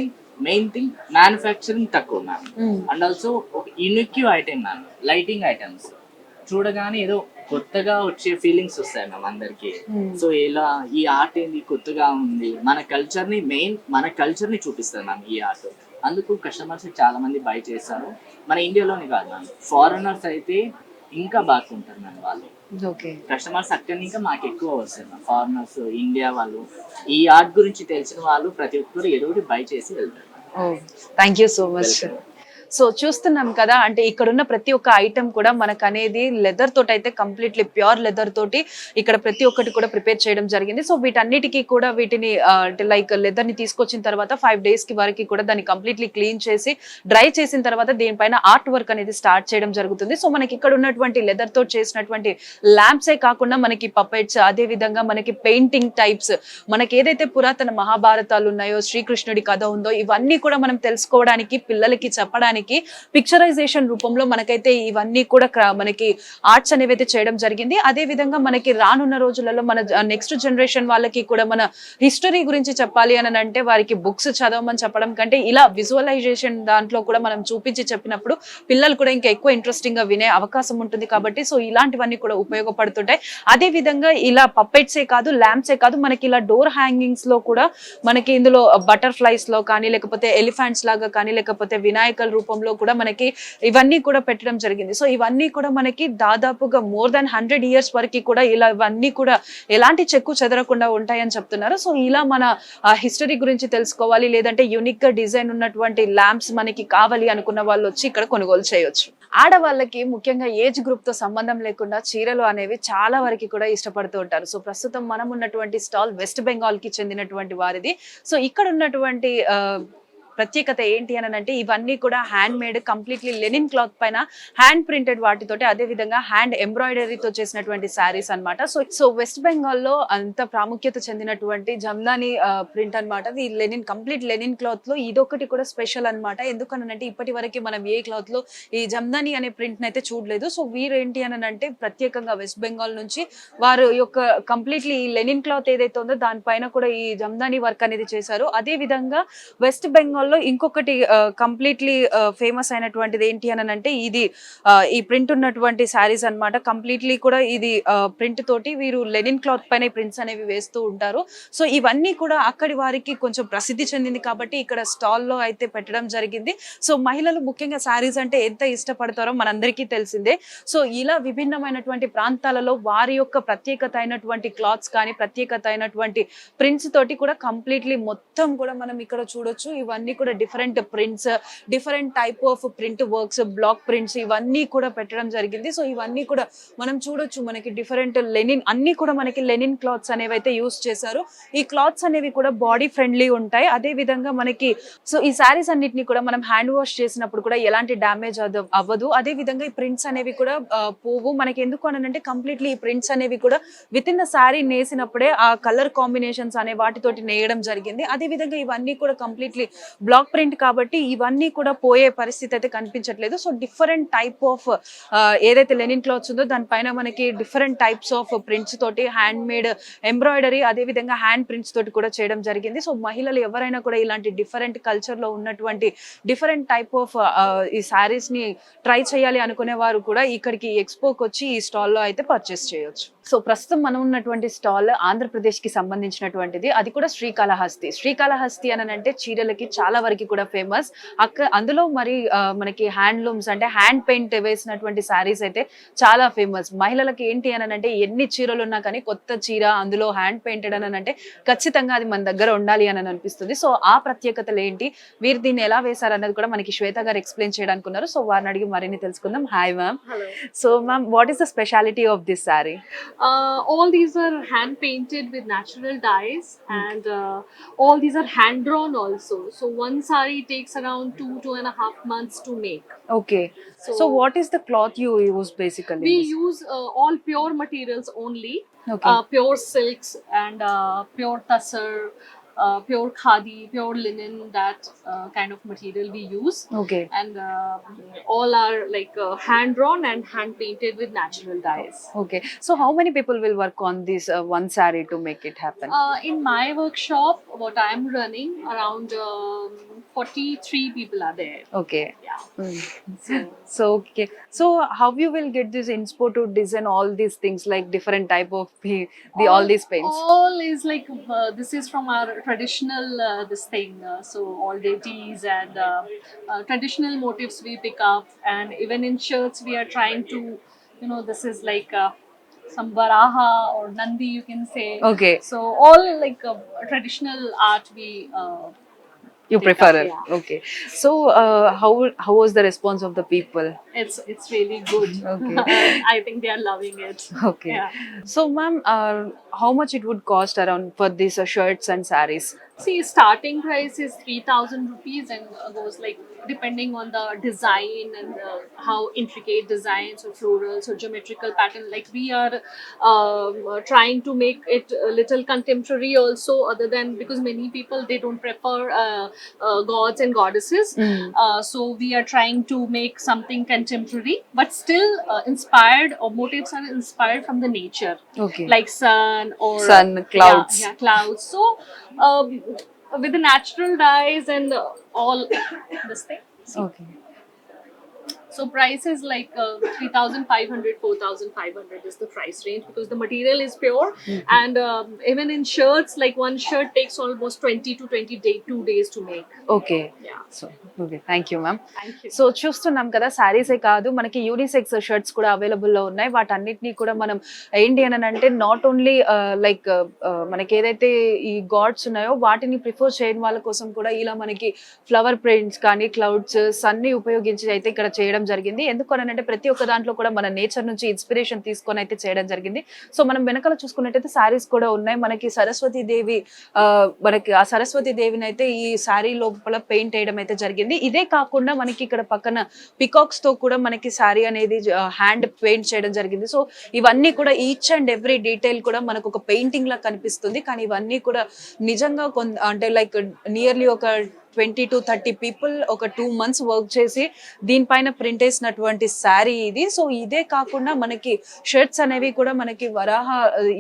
మెయిన్ థింగ్ మ్యానుఫ్యాక్చరింగ్ తక్కువ మ్యామ్. అండ్ ఆల్సో ఒక unique item ma'am. Lighting items చూడగానే ఏదో కొత్తగా వచ్చే ఫీలింగ్స్ వస్తాయి మ్యామ్ అందరికి. సో ఇలా ఈ ఆర్ట్ ఏంది కొత్తగా ఉంది, మన కల్చర్ ని చూపిస్తుంది మ్యామ్ ఈ ఆర్ట్. అందుకు కస్టమర్స్ చాలా మంది బై చేస్తారు. మన ఇండియాలోనే కాదు మ్యామ్, ఫారినర్స్ అయితే ఇంకా బాగుంటారు మ్యామ్. వాళ్ళు ఓకే, కస్టమర్స్ అక్కడి ఇంకా మాకు ఎక్కువ వస్తారు మ్యామ్. ఫారినర్స్, ఇండియా వాళ్ళు, ఈ ఆర్ట్ గురించి తెలిసిన వాళ్ళు ప్రతి ఒక్కరు ఏదో ఒకటి బై చేసి వెళ్తారు. Thank you so much. So చూస్తున్నాం కదా, అంటే ఇక్కడ ఉన్న ప్రతి ఒక్క ఐటమ్ కూడా మనకు అనేది లెదర్ తోటి అయితే కంప్లీట్లీ ప్యూర్ లెదర్ తోటి ఇక్కడ ప్రతి ఒక్కటి కూడా ప్రిపేర్ చేయడం జరిగింది. సో వీటన్నిటికీ కూడా వీటిని అంటే లైక్ లెదర్ ని తీసుకొచ్చిన తర్వాత 5 days కి వరకు కూడా దాన్ని కంప్లీట్లీ క్లీన్ చేసి డ్రై చేసిన తర్వాత దీనిపైన ఆర్ట్ వర్క్ అనేది స్టార్ట్ చేయడం జరుగుతుంది. సో మనకి ఇక్కడ ఉన్నటువంటి లెదర్ తోటి చేసినటువంటి ల్యాంప్సే కాకుండా మనకి పపెట్స్, అదే విధంగా మనకి పెయింటింగ్ టైప్స్, మనకి ఏదైతే పురాతన మహాభారతాలు ఉన్నాయో, శ్రీకృష్ణుడి కథ ఉందో, ఇవన్నీ కూడా మనం తెలుసుకోవడానికి, పిల్లలకి చెప్పడానికి పిక్చరైజేషన్ రూపంలో మనకైతే ఇవన్నీ కూడా మనకి ఆర్ట్స్ అనేవి అయితే చేయడం జరిగింది. అదే విధంగా మనకి రానున్న రోజులలో మన నెక్స్ట్ జనరేషన్ వాళ్ళకి కూడా మన హిస్టరీ గురించి చెప్పాలి అని అంటే వారికి బుక్స్ చదవమని చెప్పడం కంటే ఇలా విజువలైజేషన్ దాంట్లో కూడా మనం చూపించి చెప్పినప్పుడు పిల్లలు కూడా ఇంకా ఎక్కువ ఇంట్రెస్టింగ్ గా వినే అవకాశం ఉంటుంది. కాబట్టి సో ఇలాంటివన్నీ కూడా ఉపయోగపడుతుంటాయి. అదే విధంగా ఇలా పప్పెట్సే కాదు, ల్యాంప్సే కాదు, మనకి ఇలా డోర్ హ్యాంగింగ్స్ లో కూడా మనకి ఇందులో బటర్ఫ్లైస్ లో కానీ, లేకపోతే ఎలిఫెంట్స్ లాగా కానీ, లేకపోతే వినాయకుల రూపంలో కూడా మనకి ఇవన్నీ కూడా పెట్టడం జరిగింది. సో ఇవన్నీ కూడా మనకి దాదాపుగా మోర్ దాన్ 100 years వరకు కూడా ఇలా ఇవన్నీ కూడా ఎలాంటి చెక్కు చెదరకుండా ఉంటాయని చెప్తున్నారు. సో ఇలా మన హిస్టరీ గురించి తెలుసుకోవాలి, లేదంటే యూనిక్ గా డిజైన్ ఉన్నటువంటి ల్యాంప్స్ మనకి కావాలి అనుకున్న వాళ్ళు వచ్చి ఇక్కడ కొనుగోలు చేయొచ్చు. ఆడవాళ్ళకి ముఖ్యంగా ఏజ్ గ్రూప్ తో సంబంధం లేకుండా చీరలు అనేవి చాలా వరకు కూడా ఇష్టపడుతూ ఉంటారు. సో ప్రస్తుతం మనం ఉన్నటువంటి స్టాల్ వెస్ట్ బెంగాల్ కి చెందినటువంటి వారిది. సో ఇక్కడ ఉన్నటువంటి ప్రత్యేకత ఏంటి అని అంటే ఇవన్నీ కూడా hand made, completely linen cloth పైన హ్యాండ్ ప్రింటెడ్ వాటితోటి, అదే విధంగా హ్యాండ్ ఎంబ్రాయిడరీతో చేసినటువంటి శారీస్ అన్నమాట. సో వెస్ట్ బెంగాల్ లో అంత ప్రాముఖ్యత చెందినటువంటి జమ్దాని ప్రింట్ అన్నమాట. ఇది లెనిన్, కంప్లీట్ లెనిన్ క్లాత్ లో ఇదొకటి కూడా స్పెషల్ అన్నమాట. ఎందుకనంటే ఇప్పటి వరకు మనం ఏ క్లాత్ లో ఈ జమ్దాని అనే ప్రింట్ అయితే చూడలేదు. సో వీరేంటి అని అంటే ప్రత్యేకంగా వెస్ట్ బెంగాల్ నుంచి వారు యొక్క కంప్లీట్లీ ఈ లెనిన్ క్లాత్ ఏదైతే ఉందో దానిపైన కూడా ఈ జమ్దాని వర్క్ అనేది చేశారు. అదే విధంగా వెస్ట్ బెంగాల్ లో ఇంకొకటి కంప్లీట్లీ ఫేమస్ అయినటువంటిది ఏంటి అని అంటే ఇది ఈ ప్రింట్ ఉన్నటువంటి శారీస్ అన్నమాట. కంప్లీట్లీ కూడా ఇది ప్రింట్ తోటి వీరు లెనిన్ క్లాత్ పైన ప్రింట్స్ అనేవి వేస్తూ ఉంటారు. సో ఇవన్నీ కూడా అక్కడి వారికి కొంచెం ప్రసిద్ధి చెందింది కాబట్టి ఇక్కడ స్టాల్లో అయితే పెట్టడం జరిగింది. సో మహిళలు ముఖ్యంగా శారీస్ అంటే ఎంత ఇష్టపడతారో మనందరికీ తెలిసిందే. సో ఇలా విభిన్నమైనటువంటి ప్రాంతాలలో వారి యొక్క ప్రత్యేకత అయినటువంటి క్లాత్స్ కానీ ప్రత్యేకత అయినటువంటి ప్రింట్స్ తోటి కూడా కంప్లీట్లీ మొత్తం కూడా మనం ఇక్కడ చూడొచ్చు. ఇవన్నీ కూడా different prints, different type of print works, block prints ఇవన్నీ కూడా పెట్టడం జరిగింది. సో ఇవన్నీ కూడా మనం చూడొచ్చు. మనకి డిఫరెంట్ లెనిన్ అన్ని కూడా మనకి లెనిన్ క్లాత్స్ అనేవి అయితే యూస్ చేశారు. ఈ క్లాత్స్ అనేవి కూడా బాడీ ఫ్రెండ్లీ ఉంటాయి. అదే విధంగా మనకి సో ఈ శారీస్ అన్నిటిని కూడా మనం హ్యాండ్ వాష్ చేసినప్పుడు కూడా ఎలాంటి డ్యామేజ్ అవ్వదు. అదే విధంగా ఈ ప్రింట్స్ అనేవి కూడా పోవు. మనకి ఎందుకు అనంటే కంప్లీట్లీ ఈ ప్రింట్స్ అనేవి కూడా విత్ ఇన్ ద శారీ నేసినప్పుడే ఆ కలర్ కాంబినేషన్స్ అనే వాటితోటి నేయడం జరిగింది. అదే విధంగా ఇవన్నీ కూడా కంప్లీట్లీ బ్లాక్ ప్రింట్ కాబట్టి ఇవన్నీ కూడా పోయే పరిస్థితి అయితే కనిపించట్లేదు. సో డిఫరెంట్ టైప్ ఆఫ్ ఏదైతే లెనిన్ క్లాత్స్ ఉందో దానిపైన మనకి డిఫరెంట్ టైప్స్ ఆఫ్ ప్రింట్స్ తోటి హ్యాండ్ మేడ్ ఎంబ్రాయిడరీ అదే విధంగా హ్యాండ్ ప్రింట్స్ తోటి కూడా చేయడం జరిగింది. సో మహిళలు ఎవరైనా కూడా ఇలాంటి డిఫరెంట్ కల్చర్ లో ఉన్నటువంటి డిఫరెంట్ టైప్ ఆఫ్ ఈ శారీస్ ని ట్రై చేయాలి అనుకునే వారు కూడా ఇక్కడికి ఎక్స్పోకి వచ్చి ఈ స్టాల్లో అయితే పర్చేస్ చేయొచ్చు. సో ప్రస్తుతం మనం ఉన్నటువంటి స్టాల్ ఆంధ్రప్రదేశ్ కి సంబంధించినటువంటిది. అది కూడా శ్రీకాళహస్తి. శ్రీకాళహస్తి అని అంటే చీరలకి చాలా వరకు కూడా ఫేమస్. అందులో మరి మనకి హ్యాండ్లూమ్స్ అంటే హ్యాండ్ పెయింట్ వేసినటువంటి శారీస్ అయితే చాలా ఫేమస్. మహిళలకి ఏంటి అని అంటే ఎన్ని చీరలు ఉన్నా కానీ కొత్త చీర అందులో హ్యాండ్ పెయింటెడ్ అని అంటే ఖచ్చితంగా అది మన దగ్గర ఉండాలి అని అనిపిస్తుంది. సో ఆ ప్రత్యేకతలు ఏంటి, వీరు దీన్ని ఎలా వేశారు అన్నది కూడా మనకి శ్వేత గారు ఎక్స్ప్లెయిన్ చేయడానికి ఉన్నారు. సో వారిని అడిగి మరిన్ని తెలుసుకుందాం. Hi ma'am. So ma'am, what is the speciality of this sari? All these are hand painted with natural dyes, and all these are hand drawn also. So one sari takes around 2.5 months to make. Okay. So what is the cloth you use basically? We use all pure materials only. Okay. Pure silks and pure tussar, pure khadi, pure linen, that kind of material we use. Okay. And all are like hand drawn and hand painted with natural dyes. Okay. So how many people will work on this one saree to make it happen? In my workshop, what I'm running, around 43 people are there. Okay. Yeah. Mm. So okay. So how you will get this inspo to design all these things like different type of all these paints? All is like this is from our traditional this thing. So all deities and traditional motifs we pick up, and even in shirts we are trying to, this is like some Varaha or Nandi, you can say. Okay. So all like traditional art we. You pick prefer up, it. yeah. Okay. So how was the response of the people? It's really good. Okay. I think they are loving it. Okay. Yeah. So ma'am, how much it would cost around for these shirts and sarees? See, starting price is 3,000 rupees and goes like depending on the design and how intricate designs or florals or geometrical pattern. Like we are trying to make it a little contemporary also, other than because many people they don't prefer gods and goddesses. So we are trying to make something contemporary, but still inspired, or motifs are inspired from the nature. Okay. Like sun or Sun, clouds. Yeah, clouds. So with the natural dyes and all this thing. Okay. So price is like 3,500, 4,500 is the price range, because the material is pure. And even in shirts, like one shirt takes almost 20 to 22 days to make. Okay. Yeah. So okay, thank you ma'am. Thank you. So చూస్తున్నాం కదా, శారీసే కాదు మనకి unisex shirts కూడా available లో ఉన్నాయి. వాటన్నిటిని కూడా మనం ఏంటి అని అంటే నాట్ ఓన్లీ లైక్ మనకి ఏదైతే ఈ గాడ్స్ ఉన్నాయో వాటిని ప్రిఫర్ చేయని వాళ్ళ కోసం కూడా ఇలా మనకి ఫ్లవర్ ప్రింట్స్ కానీ క్లౌడ్స్ అన్ని ఉపయోగించి అయితే ఇక్కడ చేయడం జరిగింది. ఎందుకు అని అంటే ప్రతి ఒక్క దాంట్లో కూడా మన నేచర్ నుంచి ఇన్స్పిరేషన్ తీసుకొని అయితే చేయడం జరిగింది. సో మనం వెనకాల చూసుకున్నట్టయితే శారీస్ కూడా ఉన్నాయి. మనకి సరస్వతి దేవి మనకి ఆ సరస్వతి దేవిని అయితే ఈ శారీ లోపల పెయింట్ వేయడం అయితే జరిగింది. ఇదే కాకుండా మనకి ఇక్కడ పక్కన పికాక్స్ తో కూడా మనకి శారీ అనేది హ్యాండ్ పెయింట్ చేయడం జరిగింది. సో ఇవన్నీ కూడా ఈచ్ అండ్ ఎవ్రీ డీటెయిల్ కూడా మనకు ఒక పెయింటింగ్ లా కనిపిస్తుంది. కానీ ఇవన్నీ కూడా నిజంగా అంటే లైక్ నియర్లీ ఒక 20 to 30 పీపుల్ ఒక 2 months వర్క్ చేసి దీనిపైన ప్రింట్ వేసినటువంటి శారీ ఇది. సో ఇదే కాకుండా మనకి షర్ట్స్ అనేవి కూడా మనకి వరాహ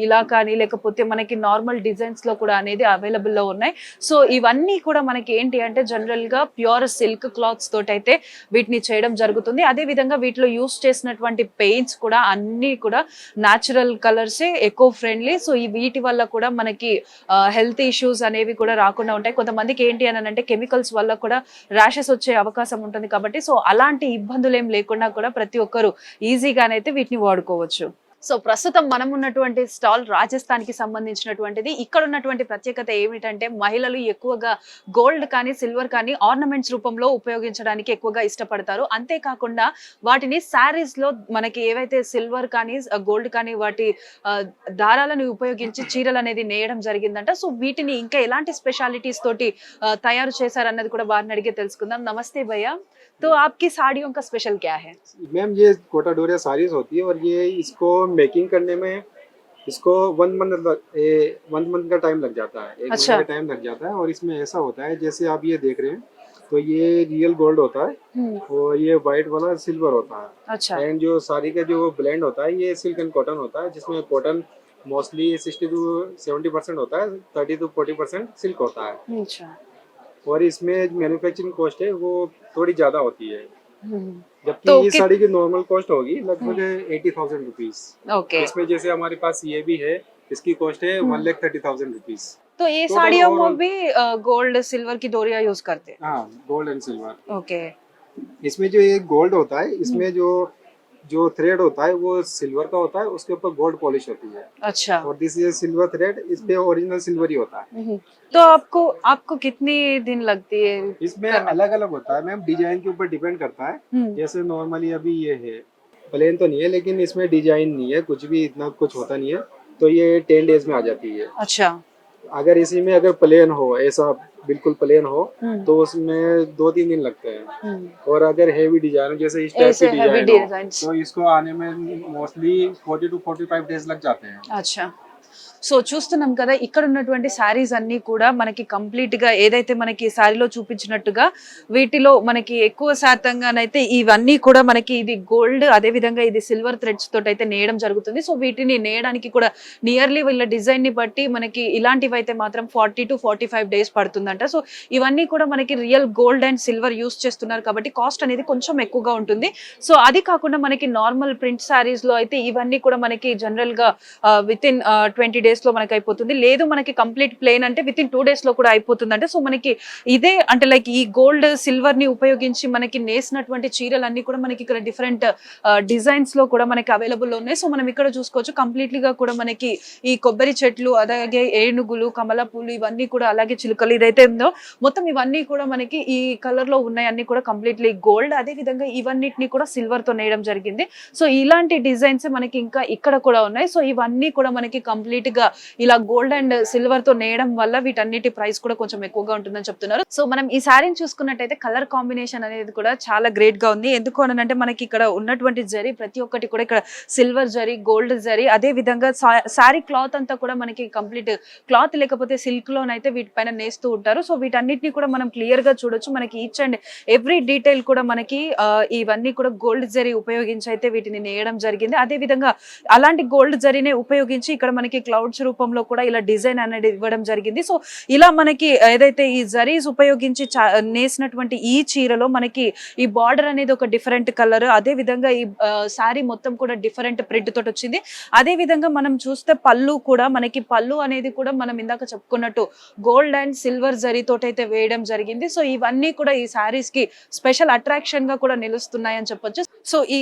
ఇలా కానీ లేకపోతే మనకి నార్మల్ డిజైన్స్ లో కూడా అనేది అవైలబుల్ లో ఉన్నాయి. సో ఇవన్నీ కూడా మనకి ఏంటి అంటే జనరల్ గా ప్యూర్ సిల్క్ క్లాత్స్ తోటి అయితే వీటిని చేయడం జరుగుతుంది. అదే విధంగా వీటిలో యూస్ చేసినటువంటి పెయింట్స్ కూడా అన్ని కూడా natural colours, eco friendly. So ఈ వీటి వల్ల కూడా మనకి హెల్త్ ఇష్యూస్ అనేవి కూడా రాకుండా ఉంటాయి. కొంతమందికి ఏంటి అని అంటే కెమికల్స్ వల్ల కూడా ర్యాషెస్ వచ్చే అవకాశం ఉంటుంది కాబట్టి సో అలాంటి ఇబ్బందులు ఏం లేకుండా కూడా ప్రతి ఒక్కరు ఈజీగానైతే వీటిని వాడుకోవచ్చు. సో ప్రస్తుతం మనం ఉన్నటువంటి స్టాల్ రాజస్థాన్ కి సంబంధించినటువంటిది. ఇక్కడ ఉన్నటువంటి ప్రత్యేకత ఏమిటంటే మహిళలు ఎక్కువగా గోల్డ్ కానీ సిల్వర్ కానీ ఆర్నమెంట్స్ రూపంలో ఉపయోగించడానికి ఎక్కువగా ఇష్టపడతారు. అంతేకాకుండా వాటిని శారీస్ లో మనకి ఏవైతే సిల్వర్ కానీ గోల్డ్ కానీ వాటి దారాలను ఉపయోగించి చీరలు అనేది నేయడం జరిగిందంట. సో వీటిని ఇంకా ఎలాంటి స్పెషాలిటీస్ తోటి తయారు చేశారన్నది కూడా వారిని అడిగే తెలుసుకుందాం. నమస్తే భయ్యా, तो आपकी साड़ियों का स्पेशल क्या है? मैम ये कोटा डोरिया साड़ीज होती है और ये इसको मेकिंग करने में इसको 1 month का टाइम लग जाता है, 1 अच्छा। महीने का टाइम लग जाता है। और इसमें ऐसा होता है जैसे आप ये देख रहे हैं तो ये रियल गोल्ड होता है और ये व्हाइट वाला सिल्वर होता है। अच्छा। एंड जो साड़ी का जो ब्लेंड होता है ये सिल्क एंड कॉटन होता है, जिसमें कॉटन मोस्टली 60 to 70% होता है, 30 to 40% सिल्क होता है। अच्छा। और इसमें मैन्युफैक्चरिंग कॉस्ट है वो थोड़ी ज्यादा होती है, जबकि तो ये साड़ी की नॉर्मल कॉस्ट होगी लगभग 80,000 रुपीज। ओके। इसमें जैसे हमारे पास ये भी है, इसकी कॉस्ट है 1,30,000 रुपीज। तो ये तो साड़ियों में overall- भी गोल्ड सिल्वर की डोरिया यूज करते हैं? हाँ, गोल्ड एंड सिल्वर। ओके। इसमें जो ये गोल्ड होता है, इसमें जो थ्रेड होता है वो सिल्वर का होता है, उसके ऊपर गोल्ड पॉलिश होती है। अच्छा। और दिस ये सिल्वर थ्रेड, इस पे ओरिजिनल सिल्वर ही होता है। तो आपको कितनी दिन लगती है? इसमें करना। अलग अलग होता है मैम, डिजाइन के ऊपर डिपेंड करता है। जैसे नॉर्मली अभी ये है प्लेन तो नहीं है, लेकिन इसमें डिजाइन नहीं है, कुछ भी इतना कुछ होता नहीं है, तो ये 10 डेज में आ जाती है। अच्छा। अगर इसी में अगर प्लेन हो, ऐसा बिल्कुल प्लेन हो, तो उसमें 2-3 दिन लगते हैं। और अगर हेवी डिजाइन हो, जैसे इस टाइप ऐसे की heavy डिजाइन हो, designs। तो इसको आने में मोस्टली 40 to 45 डेज लग जाते हैं। अच्छा। సో చూస్తున్నాం కదా ఇక్కడ ఉన్నటువంటి శారీస్ అన్ని కూడా మనకి కంప్లీట్ గా ఏదైతే మనకి శారీలో చూపించినట్టుగా వీటిలో మనకి ఎక్కువ శాతంగానైతే ఇవన్నీ కూడా మనకి ఇది గోల్డ్, అదే విధంగా ఇది సిల్వర్ థ్రెడ్స్ తోటి అయితే నేయడం జరుగుతుంది. సో వీటిని నేయడానికి కూడా నియర్లీ వీళ్ళ డిజైన్ ని బట్టి మనకి ఇలాంటివి అయితే మాత్రం 40 to 45 డేస్ పడుతుందంట. సో ఇవన్నీ కూడా మనకి real gold and silver use చేస్తున్నారు కాబట్టి కాస్ట్ అనేది కొంచెం ఎక్కువగా ఉంటుంది. సో అది కాకుండా మనకి నార్మల్ ప్రింట్ శారీస్ లో అయితే ఇవన్నీ కూడా మనకి జనరల్ గా విత్ ఇన్ 20 డేస్ లో మనకి అయిపోతుంది. లేదు మనకి కంప్లీట్ ప్లేన్ అంటే విత్ ఇన్ 2 డేస్ లో కూడా అయిపోతుంది. అంటే సో మనకి ఇదే అంటే లైక్ ఈ గోల్డ్ సిల్వర్ ని ఉపయోగించి మనకి నేసినటువంటి చీరలన్నీ కూడా మనకి ఇక్కడ డిఫరెంట్ డిజైన్స్ లో కూడా మనకి అవైలబుల్ ఉన్నాయి. సో మనం ఇక్కడ చూసుకోవచ్చు కంప్లీట్లీ గా కూడా మనకి ఈ కొబ్బరి చెట్లు, అలాగే ఏనుగులు, కమల పూలు, ఇవన్నీ కూడా అలాగే చిలుకలు ఇదైతే ఉందో మొత్తం ఇవన్నీ కూడా మనకి ఈ కలర్ లో ఉన్నాయి. అన్ని కూడా కంప్లీట్లీ గోల్డ్, అదే విధంగా ఇవన్నిటిని కూడా సిల్వర్ తో నేయడం జరిగింది. సో ఇలాంటి డిజైన్స్ మనకి ఇంకా ఇక్కడ కూడా ఉన్నాయి. సో ఇవన్నీ కూడా మనకి కంప్లీట్ గా ఇలా గోల్డ్ అండ్ సిల్వర్ తో నేయడం వల్ల వీటన్నిటి ప్రైస్ కూడా కొంచెం ఎక్కువగా ఉంటుందని చెప్తున్నారు. సో మనం ఈ శారీని చూసుకున్నట్టయితే కలర్ కాంబినేషన్ అనేది కూడా చాలా గ్రేట్ గా ఉంది. ఎందుకు అనంటే మనకి ఇక్కడ ఉన్నటువంటి జరీ ప్రతి ఒక్కటి కూడా ఇక్కడ సిల్వర్ జరీ, గోల్డ్ జరీ, అదే విధంగా శారీ క్లాత్ అంతా కూడా మనకి కంప్లీట్ క్లాత్ లేకపోతే సిల్క్ లోనైతే వీటిపైన నేస్తూ ఉంటారు. సో వీటన్నిటిని కూడా మనం క్లియర్ గా చూడొచ్చు. మనకి ఈచ్ అండ్ ఎవ్రీ డీటెయిల్ కూడా మనకి ఇవన్నీ కూడా గోల్డ్ జరీ ఉపయోగించి అయితే వీటిని నేయడం జరిగింది. అదే విధంగా అలాంటి గోల్డ్ జరీనే ఉపయోగించి ఇక్కడ మనకి క్లౌడ్స్ రూపంలో కూడా ఇలా డిజైన్ అనేది ఇవ్వడం జరిగింది. సో ఇలా మనకి ఏదైతే ఈ జరీస్ ఉపయోగించి నేసినటువంటి ఈ చీరలో మనకి ఈ బార్డర్ అనేది ఒక డిఫరెంట్ కలర్, అదే విధంగా ఈ శారీ మొత్తం కూడా డిఫరెంట్ ప్రింట్ తోటి వచ్చింది. అదే విధంగా మనం చూస్తే పళ్ళు కూడా మనకి పళ్ళు అనేది కూడా మనం ఇందాక చెప్పుకున్నట్టు గోల్డ్ అండ్ సిల్వర్ జరీ తోటి అయితే వేయడం జరిగింది. సో ఇవన్నీ కూడా ఈ శారీస్ కి స్పెషల్ అట్రాక్షన్ గా కూడా నిలుస్తున్నాయి అని చెప్పొచ్చు. సో ఈ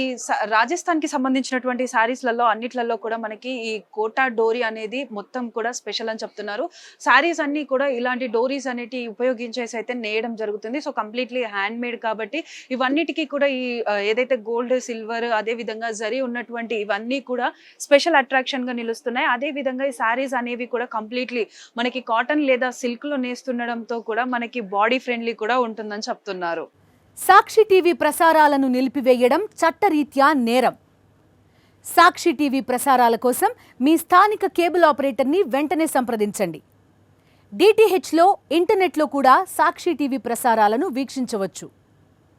రాజస్థాన్ కి సంబంధించినటువంటి శారీస్లలో అన్నిట్లలో కూడా మనకి ఈ కోటా డోరీ అనేది మొత్తం కూడా స్పెషల్ అని చెప్తున్నారు. శారీస్ అన్ని కూడా ఇలాంటి డోరీస్ అనేటి ఉపయోగించేసి అయితే నేయడం జరుగుతుంది. సో కంప్లీట్లీ హ్యాండ్ మేడ్ కాబట్టి ఇవన్నిటికీ కూడా ఈ ఏదైతే గోల్డ్, సిల్వర్, అదే విధంగా జరీ ఉన్నటువంటి ఇవన్నీ కూడా స్పెషల్ అట్రాక్షన్ గా నిలుస్తున్నాయి. అదే విధంగా ఈ శారీస్ అనేవి కూడా కంప్లీట్లీ మనకి కాటన్ లేదా సిల్క్ లో నేస్తుండడంతో కూడా మనకి బాడీ ఫ్రెండ్లీ కూడా ఉంటుందని చెప్తున్నారు. సాక్షి టీవీ ప్రసారాలను నిలిపివేయడం చట్టరీత్యా నేరం. సాక్షి టీవీ ప్రసారాల కోసం మీ స్థానిక కేబుల్ ఆపరేటర్ని వెంటనే సంప్రదించండి. DTHలో ఇంటర్నెట్లో కూడా సాక్షి టీవీ ప్రసారాలను వీక్షించవచ్చు.